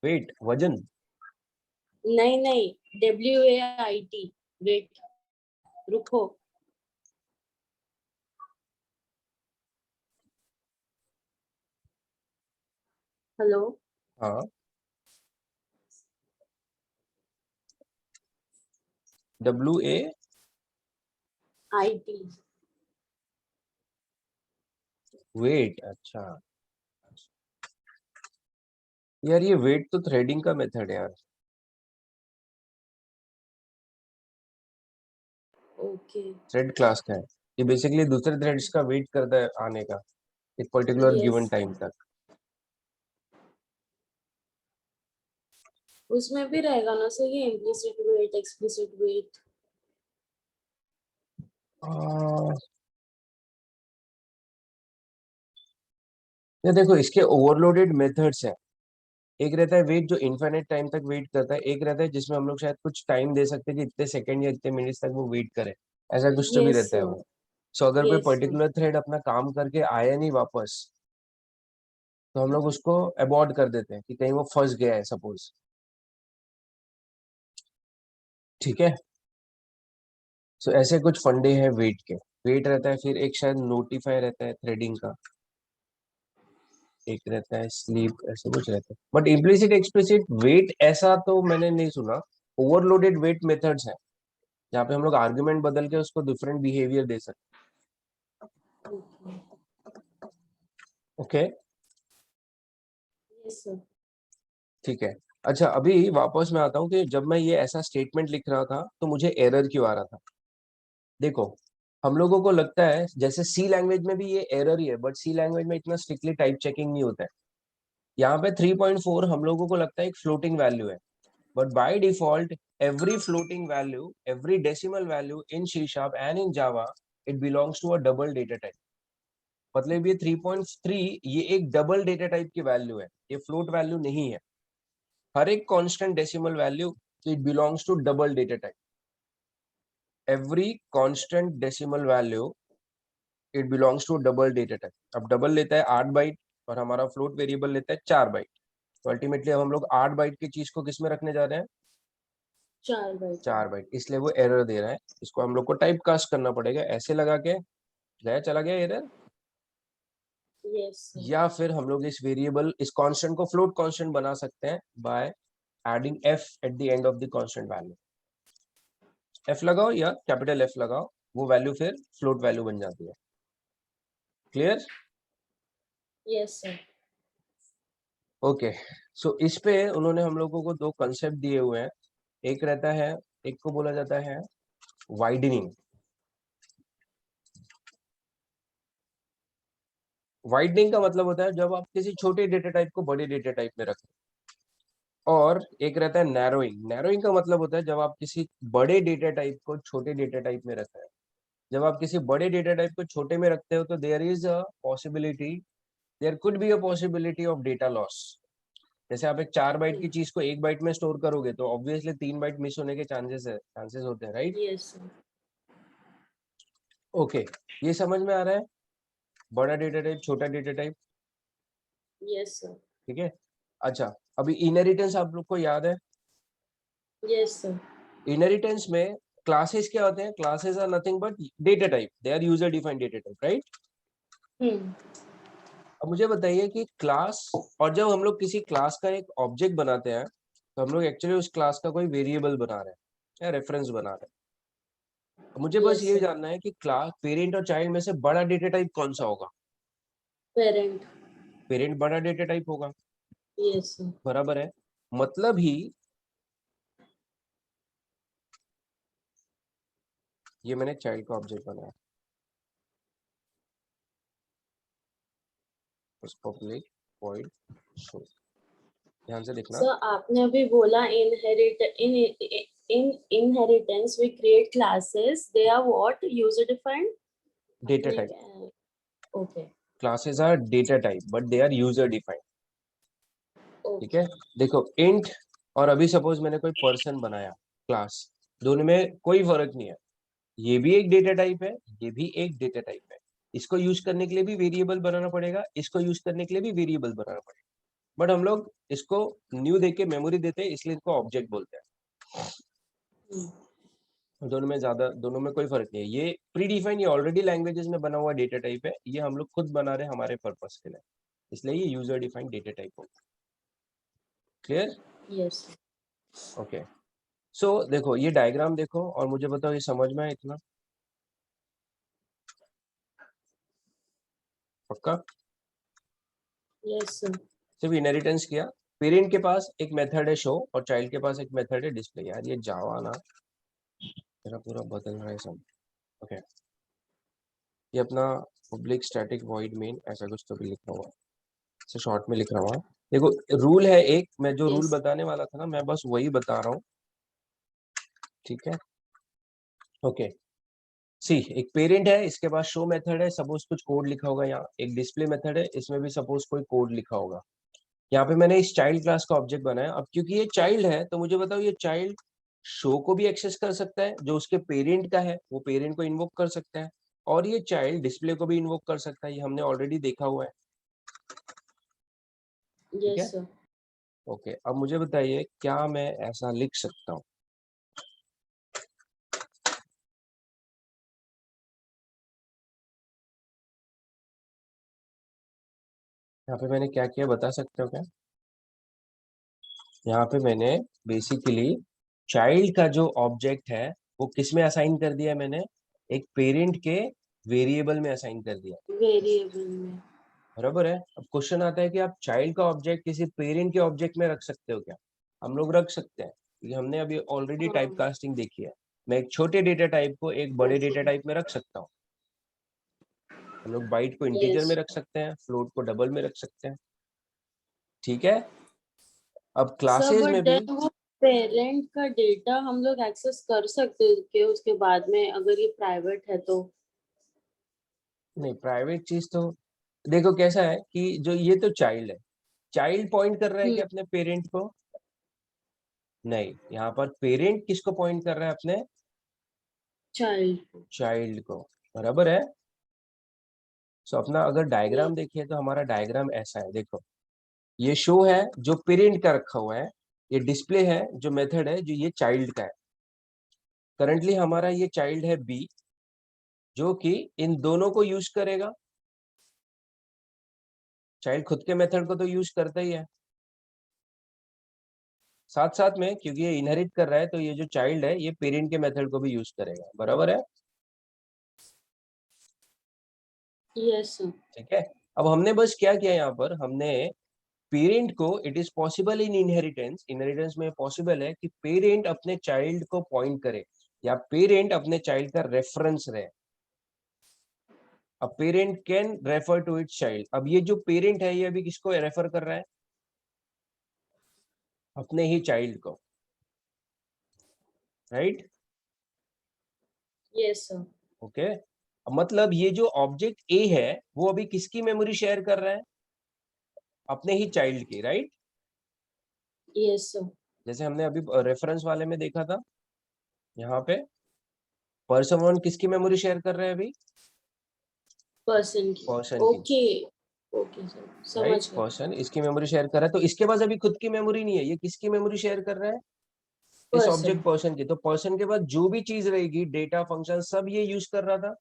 [SPEAKER 2] वेट वजन?
[SPEAKER 1] नहीं नहीं, WAIT, वेट, रुको। हेलो।
[SPEAKER 2] हाँ, WA
[SPEAKER 1] IT।
[SPEAKER 2] वेट। अच्छा यार, ये वेट तो थ्रेडिंग का मेथड है यार।
[SPEAKER 1] ओके।
[SPEAKER 2] थ्रेड क्लास का है। ये बेसिकली दूसरे थ्रेड्स का वेट करता है आने का एक पर्टिकुलर
[SPEAKER 1] यस,
[SPEAKER 2] गिवन टाइम तक।
[SPEAKER 1] उसमें भी रहेगा ना सर ये इम्प्लिसिट वेट, एक्सप्लिसिट वेट।
[SPEAKER 2] ये देखो, इसके ओवरलोडेड मेथड्स हैं। एक रहता है वेट जो इनफाइनाइट टाइम तक वेट करता है, एक रहता है जिसमें हम लोग शायद कुछ टाइम दे सकते हैं कि इतने सेकंड या इतने मिनट्स तक वो वेट करे। ऐसा कुछ तो भी
[SPEAKER 1] यस
[SPEAKER 2] रहता है
[SPEAKER 1] सर।
[SPEAKER 2] वो। सो अगर कोई
[SPEAKER 1] यस सर।
[SPEAKER 2] पर्टिकुलर थ्रेड अपना काम करके आया नहीं वापस, तो हम लोग उसको अबॉर्ट कर देते हैं कि कहीं वो फंस गया है सपोज। ठीक है। सो ऐसे कुछ फंडे हैं वेट के। वेट रहता है, फिर एक शायद नोटिफाई रहता है थ्रेडिंग का, एक रहता है स्लीप, ऐसे कुछ रहता है। बट इम्प्लिसिट एक्सप्लिसिट वेट ऐसा तो मैंने नहीं सुना। ओवरलोडेड वेट मेथड्स हैं जहाँ पे हम लोग आर्गुमेंट बदल के उसको डिफरेंट बिहेवियर दे सकते
[SPEAKER 1] ओके।
[SPEAKER 2] हैं। ओके।
[SPEAKER 1] Yes sir.
[SPEAKER 2] ठीक है। अच्छा, अभी वापस मैं आता हूँ कि जब मैं ये ऐसा स्टेटमेंट लिख रहा था तो मुझे एरर क्यों आ रहा था। देखो, हम लोगों को लगता है जैसे सी लैंग्वेज में भी ये एरर ही है, बट सी लैंग्वेज में इतना स्ट्रिक्टली टाइप चेकिंग नहीं होता है। यहाँ पे 3.4 हम लोगों को लगता है एक फ्लोटिंग वैल्यू है, but by default every floating value, every decimal value in C sharp and in Java, it belongs to a double data type। मतलब ये 3.3 ये एक डबल डेटा टाइप की वैल्यू है, ये फ्लोट वैल्यू नहीं है। हर एक constant decimal value it belongs to double data type. Every constant decimal value it belongs to double data type. अब डबल लेता है 8 बाइट और हमारा फ्लोट वेरिएबल लेता है 4 बाइट। तो अल्टीमेटली अब हम लोग 8 बाइट की चीज को किस में रखने जा रहे हैं?
[SPEAKER 1] 4 बाइट में।
[SPEAKER 2] 4 बाइट, इसलिए वो एरर दे रहा है। इसको हम लोग को टाइप कास्ट करना पड़ेगा, ऐसे लगा के गया चला गया एरर।
[SPEAKER 1] Yes sir.
[SPEAKER 2] या फिर हम लोग इस वेरिएबल इस कांस्टेंट को फ्लोट कांस्टेंट बना सकते हैं by adding F at the end of the constant value. F लगाओ या कैपिटल एफ लगाओ, वो वैल्यू फिर फ्लोट वैल्यू बन जाती है। क्लियर?
[SPEAKER 1] Yes sir.
[SPEAKER 2] ओके। सो इस पे उन्होंने हम लोगों को दो कंसेप्ट दिए हुए हैं। एक रहता है, एक को बोला जाता है वाइडनिंग। वाइडनिंग का मतलब होता है जब आप किसी छोटे डेटा टाइप को बड़े डेटा टाइप में रखते हैं। और एक रहता है नैरोइंग। नैरोइंग का मतलब होता है जब आप किसी बड़े डेटा टाइप को छोटे डेटा टाइप में रखते हैं। जब आप किसी बड़े डेटा टाइप को छोटे में रखते हो तो there is a possibility, there could be a possibility of data loss. जैसे आप एक 4 बाइट की चीज को 1 बाइट में स्टोर करोगे तो ऑब्वियसली 3 बाइट मिस होने के चांसेस होते हैं, राइट?
[SPEAKER 1] Yes sir.
[SPEAKER 2] ओके, ये समझ में आ रहा है? बड़ा डेटा टाइप, छोटा डेटा टाइप।
[SPEAKER 1] Yes sir.
[SPEAKER 2] ठीक है। अच्छा, अभी इनहेरिटेंस आप लोग को याद है?
[SPEAKER 1] Yes sir.
[SPEAKER 2] इनहेरिटेंस में क्लासेस क्या होते हैं? Classes are nothing but data type, they are user defined data type, right?
[SPEAKER 1] Hmm.
[SPEAKER 2] अब मुझे बताइए कि क्लास, और जब हम लोग किसी क्लास का एक ऑब्जेक्ट बनाते हैं तो हम लोग एक्चुअली उस क्लास का कोई वेरिएबल बना रहे हैं या रेफरेंस बना रहे हैं। तो मुझे बस
[SPEAKER 1] यस
[SPEAKER 2] ये
[SPEAKER 1] सर।
[SPEAKER 2] जानना है कि क्लास पेरेंट और चाइल्ड में से बड़ा डेटा टाइप कौन सा होगा?
[SPEAKER 1] पेरेंट।
[SPEAKER 2] पेरेंट बड़ा डेटा टाइप होगा,
[SPEAKER 1] यस सर।
[SPEAKER 2] बराबर है। मतलब ही ये मैंने चाइल्ड का ऑब्जेक्ट बनाया, उस पब्लिक वॉइड शो। ध्यान से देखना।
[SPEAKER 1] सर आपने अभी बोला in inheritance we create classes, they are what, user defined.
[SPEAKER 2] Data
[SPEAKER 1] आपने
[SPEAKER 2] टाइप,
[SPEAKER 1] क्या? Okay.
[SPEAKER 2] Classes are data type but they are user defined. ठीक
[SPEAKER 1] ओके।
[SPEAKER 2] है। देखो इंट, और अभी सपोज मैंने कोई पर्सन बनाया क्लास, दोनों में कोई फर्क नहीं है। ये भी एक डेटा टाइप है, ये भी एक डेटा टाइप है। इसको यूज करने के लिए भी वेरिएबल बनाना पड़ेगा, इसको यूज करने के लिए भी वेरिएबल बनाना पड़ेगा। बट हम लोग इसको न्यू देके मेमोरी देते हैं, इसलिए इसको ऑब्जेक्ट बोलते हैं। दोनों में कोई फर्क नहीं है। ये प्री डिफाइन, ये ऑलरेडी लैंग्वेजेस में बना हुआ डेटा टाइप है, ये हम लोग खुद बना रहे हैं हमारे पर्पस के लिए, इसलिए ये यूजर डिफाइंड डेटा टाइप होगा। क्लियर?
[SPEAKER 1] यस।
[SPEAKER 2] ओके, सो देखो ये डायग्राम देखो और मुझे बताओ ये समझ में आया इतना? पक्का?
[SPEAKER 1] Yes sir.
[SPEAKER 2] सिर्फ इनहेरिटेंस किया, पेरेंट के पास एक मेथड है शो और चाइल्ड के पास एक मेथड है डिस्प्ले। यार ये जावा ना मेरा पूरा बदल रहा है सब। ओके, ये अपना पब्लिक स्टैटिक वॉइड मेन ऐसा कुछ तो भी लिखा हुआ है, इसे शॉर्ट में लिख रहा हूँ। देखो रूल है एक, मैं जो रूल
[SPEAKER 1] यस।
[SPEAKER 2] बताने वाला था ना मैं बस वही बता रहा हूँ, ठीक है? ओके, सी एक पेरेंट है, इसके पास शो मेथड है, सपोज कुछ कोड लिखा होगा यहाँ, एक डिस्प्ले मेथड है, इसमें भी सपोज कोई कोड लिखा होगा। यहाँ पे मैंने इस चाइल्ड क्लास का ऑब्जेक्ट बनाया। अब क्योंकि ये चाइल्ड है तो मुझे बताओ ये चाइल्ड शो को भी एक्सेस कर सकता है, जो उसके पेरेंट का है वो पेरेंट को इन्वोक कर सकता है, और ये चाइल्ड डिस्प्ले को भी इन्वोक कर सकता है, ये हमने ऑलरेडी देखा हुआ है। ठीक है?
[SPEAKER 1] Yes sir.
[SPEAKER 2] ओके, अब मुझे बताइए क्या मैं ऐसा लिख सकता हूँ? यहाँ पे मैंने क्या किया बता सकते हो क्या? यहाँ पे मैंने बेसिकली चाइल्ड का जो ऑब्जेक्ट है वो किस में असाइन कर दिया? मैंने एक पेरेंट के वेरिएबल में असाइन कर दिया,
[SPEAKER 1] वेरिएबल में।
[SPEAKER 2] बराबर है? अब क्वेश्चन आता है कि आप चाइल्ड का ऑब्जेक्ट किसी पेरेंट के ऑब्जेक्ट में रख सकते हो क्या? हम लोग रख सकते हैं, क्योंकि हमने अभी ऑलरेडी टाइप
[SPEAKER 1] हाँ।
[SPEAKER 2] कास्टिंग देखी है। मैं एक छोटे डेटा टाइप को एक बड़े डेटा
[SPEAKER 1] ओके।
[SPEAKER 2] टाइप में रख सकता हूँ। हम लोग बाइट को इंटीजर में
[SPEAKER 1] यस।
[SPEAKER 2] रख सकते हैं, फ्लोट को डबल में रख सकते हैं, ठीक है? अब
[SPEAKER 1] सर
[SPEAKER 2] क्लासेस
[SPEAKER 1] बट
[SPEAKER 2] में भी
[SPEAKER 1] देन वो पेरेंट का डेटा हम लोग एक्सेस कर सकते हैं कि उसके बाद में अगर ये प्राइवेट है तो?
[SPEAKER 2] नहीं, प्राइवेट चीज तो देखो कैसा है कि जो ये तो चाइल्ड है, चाइल्ड पॉइंट कर रहा है कि अपने पेरेंट को? नहीं, यहाँ पर पेरेंट किसको पॉइंट कर रहा है? अपने
[SPEAKER 1] चाइल्ड।
[SPEAKER 2] चाइल्ड को, बराबर है? सो अपना अगर डायग्राम देखिए तो हमारा डायग्राम ऐसा है, देखो ये शो है जो पेरेंट का रखा हुआ है, ये डिस्प्ले है जो मेथड है जो ये चाइल्ड का है। करंटली हमारा ये चाइल्ड है बी, जो कि इन दोनों को यूज करेगा। चाइल्ड खुद के मेथड को तो यूज करता ही है, साथ साथ में क्योंकि ये इनहेरिट कर रहा है तो ये जो चाइल्ड है ये पेरेंट के मेथड को भी यूज करेगा, बराबर है?
[SPEAKER 1] Yes sir.
[SPEAKER 2] ठीक है, अब हमने बस क्या किया यहाँ पर, हमने पेरेंट को, it is possible in inheritance, inheritance में पॉसिबल है कि पेरेंट अपने चाइल्ड को पॉइंट करे या पेरेंट अपने चाइल्ड का रेफरेंस रहे। अब parent can refer to its child. अब ये जो पेरेंट है ये अभी किसको रेफर कर रहा है? अपने ही चाइल्ड को, राइट?
[SPEAKER 1] Yes sir.
[SPEAKER 2] ओके, मतलब ये जो ऑब्जेक्ट ए है वो अभी किसकी मेमोरी शेयर कर रहा है? अपने ही चाइल्ड की, राइट?
[SPEAKER 1] Yes sir.
[SPEAKER 2] जैसे हमने अभी रेफरेंस वाले में देखा था, यहाँ पे पर्सन वन किसकी मेमोरी शेयर कर रहे हैं अभी?
[SPEAKER 1] पर्सन की।
[SPEAKER 2] पर्सन की,
[SPEAKER 1] ओके। Okay sir,
[SPEAKER 2] right?
[SPEAKER 1] समझ गए।
[SPEAKER 2] पर्सन इसकी मेमोरी शेयर कर रहा है, तो इसके पास अभी खुद की मेमोरी नहीं है, ये किसकी मेमोरी शेयर कर रहा है? इस
[SPEAKER 1] पर्सन।
[SPEAKER 2] ऑब्जेक्ट पर्सन की। तो पर्सन के बाद जो भी चीज रहेगी, डेटा, फंक्शन, सब ये यूज कर रहा था,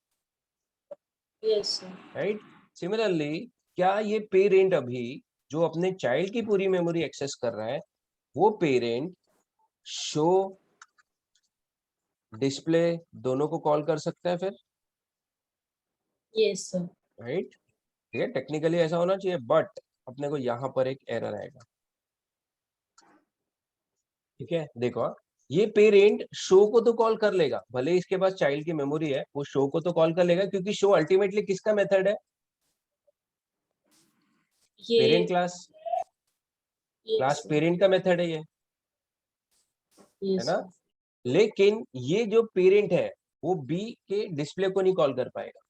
[SPEAKER 1] यस सर।
[SPEAKER 2] राइट? सिमिलरली क्या ये पेरेंट अभी जो अपने चाइल्ड की पूरी मेमोरी एक्सेस कर रहा है, वो पेरेंट शो, डिस्प्ले दोनों को कॉल कर सकता है फिर,
[SPEAKER 1] यस सर।
[SPEAKER 2] राइट? ठीक है, टेक्निकली ऐसा होना चाहिए, बट अपने को यहाँ पर एक एरर आएगा। ठीक है, देखो ये पेरेंट शो को तो कॉल कर लेगा, भले इसके पास चाइल्ड की मेमोरी है, वो शो को तो कॉल कर लेगा क्योंकि शो अल्टीमेटली किसका मेथड है? पेरेंट
[SPEAKER 1] ये।
[SPEAKER 2] Class,
[SPEAKER 1] yes
[SPEAKER 2] class
[SPEAKER 1] sir.
[SPEAKER 2] Parent का मेथड है ये, है
[SPEAKER 1] यस
[SPEAKER 2] ना?
[SPEAKER 1] सर।
[SPEAKER 2] लेकिन ये जो पेरेंट है वो बी के डिस्प्ले को नहीं कॉल कर पाएगा।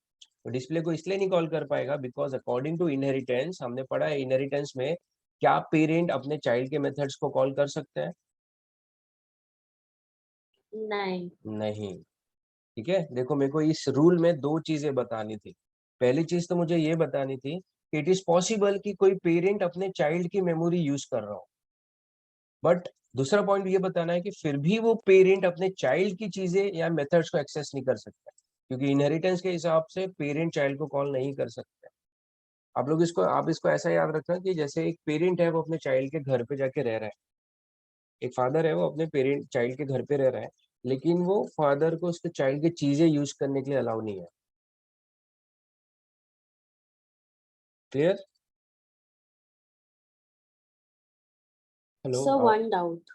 [SPEAKER 2] तो डिस्प्ले को इसलिए नहीं कॉल कर पाएगा बिकॉज अकॉर्डिंग टू इनहेरिटेंस, हमने पढ़ा है इनहेरिटेंस में क्या पेरेंट अपने चाइल्ड के मेथड्स को कॉल कर सकते हैं?
[SPEAKER 1] नहीं।
[SPEAKER 2] नहीं। ठीक है, देखो मेरे को इस रूल में दो चीजें बतानी थी। पहली चीज तो मुझे ये बतानी थी कि इट इज पॉसिबल कि कोई पेरेंट अपने चाइल्ड की मेमोरी यूज कर रहा हो, बट दूसरा पॉइंट ये बताना है कि फिर भी वो पेरेंट अपने चाइल्ड की चीजें या मेथड्स को एक्सेस नहीं कर सकता, क्योंकि इनहेरिटेंस के हिसाब से पेरेंट चाइल्ड को कॉल नहीं कर सकते। आप इसको ऐसा याद रखना कि जैसे एक पेरेंट है वो अपने चाइल्ड के घर पे जाके रह रहा है, एक फादर है वो अपने पेरेंट चाइल्ड के घर पे रह रहा है, लेकिन वो फादर को उसके चाइल्ड की चीजें यूज करने के लिए अलाउ नहीं है। Clear? Hello
[SPEAKER 1] sir one doubt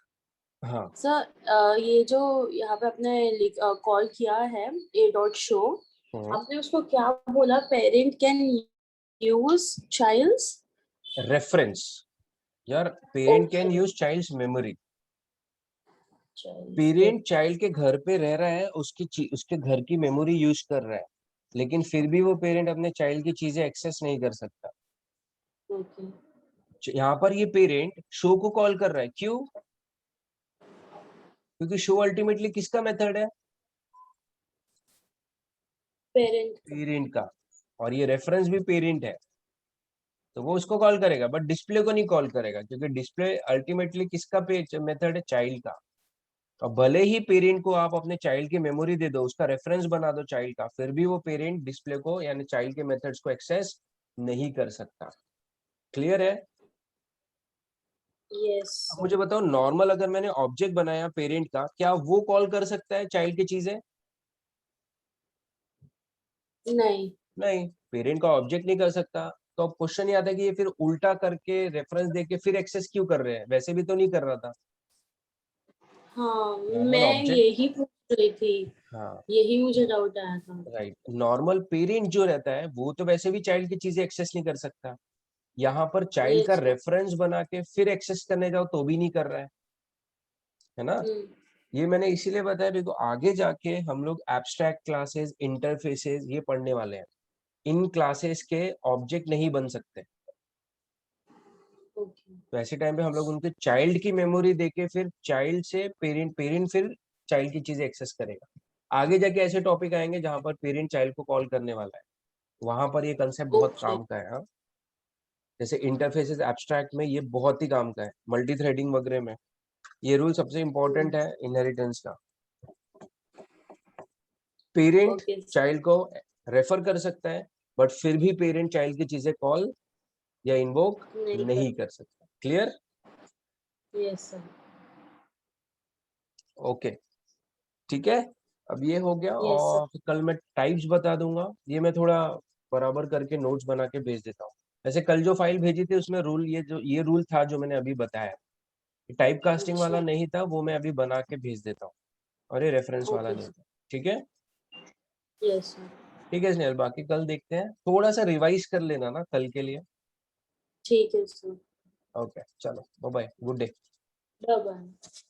[SPEAKER 2] हाँ
[SPEAKER 1] सर, ये जो यहाँ पे आपने कॉल किया है A.show, आपने उसको क्या बोला? Parent can use child's
[SPEAKER 2] reference. यार parent
[SPEAKER 1] okay
[SPEAKER 2] can use child's memory.
[SPEAKER 1] Child's
[SPEAKER 2] parent
[SPEAKER 1] okay
[SPEAKER 2] child के घर पे रह रहा है, उसके घर की मेमोरी यूज कर रहा है, लेकिन फिर भी वो पेरेंट अपने चाइल्ड की चीजें एक्सेस नहीं कर सकता।
[SPEAKER 1] ओके
[SPEAKER 2] यहाँ पर ये पेरेंट शो को कॉल कर रहा है, क्यों? क्योंकि शो अल्टीमेटली किसका मेथड है?
[SPEAKER 1] पेरेंट का
[SPEAKER 2] पेरेंट का। और ये रेफरेंस भी पेरेंट है, तो वो उसको कॉल करेगा, बट डिस्प्ले को नहीं कॉल करेगा, क्योंकि डिस्प्ले अल्टीमेटली किसका मेथड है? चाइल्ड का। और भले ही पेरेंट को आप अपने चाइल्ड की मेमोरी दे दो, उसका रेफरेंस बना दो चाइल्ड का, फिर भी वो पेरेंट डिस्प्ले को यानी चाइल्ड के मेथड्स को एक्सेस नहीं कर सकता। क्लियर है?
[SPEAKER 1] यस
[SPEAKER 2] अब मुझे बताओ, नॉर्मल अगर मैंने ऑब्जेक्ट बनाया पेरेंट का, क्या वो कॉल कर सकता है चाइल्ड की चीजें?
[SPEAKER 1] नहीं
[SPEAKER 2] नहीं, पेरेंट का ऑब्जेक्ट नहीं कर सकता। तो अब क्वेश्चन ये आता है कि ये फिर उल्टा करके रेफरेंस देके फिर एक्सेस क्यों कर रहे हैं? वैसे भी तो नहीं कर रहा था।
[SPEAKER 1] हाँ,
[SPEAKER 2] नॉर्मल
[SPEAKER 1] मैं
[SPEAKER 2] ऑब्जेक्ट।
[SPEAKER 1] यही पूछ रही थी,
[SPEAKER 2] हाँ
[SPEAKER 1] यही मुझे डाउट आया था।
[SPEAKER 2] राइट, नॉर्मल पेरेंट जो रहता है वो तो वैसे भी चाइल्ड की चीजें एक्सेस नहीं कर सकता। यहाँ पर चाइल्ड का
[SPEAKER 1] यस
[SPEAKER 2] रेफरेंस बना के फिर एक्सेस करने जाओ तो भी नहीं कर रहा है ना?
[SPEAKER 1] हम्म
[SPEAKER 2] ये मैंने इसीलिए बताया देखो, आगे जाके हम लोग एब्स्ट्रैक्ट क्लासेस, इंटरफेसेस ये पढ़ने वाले हैं। इन क्लासेस के ऑब्जेक्ट नहीं बन सकते।
[SPEAKER 1] ओके
[SPEAKER 2] तो ऐसे टाइम पे हम लोग उनके चाइल्ड की मेमोरी देके फिर चाइल्ड से पेरेंट, पेरेंट फिर चाइल्ड की चीजें एक्सेस करेगा। आगे जाके ऐसे टॉपिक आएंगे जहां पर पेरेंट चाइल्ड को कॉल करने वाला है, वहां पर ये कंसेप्ट बहुत
[SPEAKER 1] ओके
[SPEAKER 2] काम का है। हाँ, जैसे इंटरफेसेस एब्स्ट्रैक्ट में ये बहुत ही काम का है, मल्टी थ्रेडिंग वगैरह में ये रूल सबसे इंपॉर्टेंट है इनहेरिटेंस का। पेरेंट
[SPEAKER 1] ओके
[SPEAKER 2] चाइल्ड को रेफर कर सकता है, बट फिर भी पेरेंट चाइल्ड की चीजें कॉल या इन्वोक
[SPEAKER 1] नहीं
[SPEAKER 2] नहीं कर सकता। क्लियर?
[SPEAKER 1] यस सर
[SPEAKER 2] ओके, ठीक है। अब ये हो गया,
[SPEAKER 1] यस सर
[SPEAKER 2] और फिर कल मैं टाइप्स बता दूंगा। ये मैं थोड़ा बराबर करके नोट्स बना के भेज देता हूँ। वैसे कल जो फाइल भेजी थी उसमें रूल, ये रूल था जो मैंने अभी बताया। टाइप कास्टिंग वाला
[SPEAKER 1] अच्छा
[SPEAKER 2] नहीं था, वो मैं अभी बना के भेज देता हूँ। और ये रेफरेंस वाला
[SPEAKER 1] ओके
[SPEAKER 2] नहीं
[SPEAKER 1] सर
[SPEAKER 2] था। ठीक है?
[SPEAKER 1] यस सर
[SPEAKER 2] ठीक है स्नेहल, बाकी कल देखते हैं, थोड़ा सा रिवाइज कर लेना ना कल के लिए।
[SPEAKER 1] ठीक है सर
[SPEAKER 2] ओके चलो, bye bye, good day.
[SPEAKER 1] Bye bye.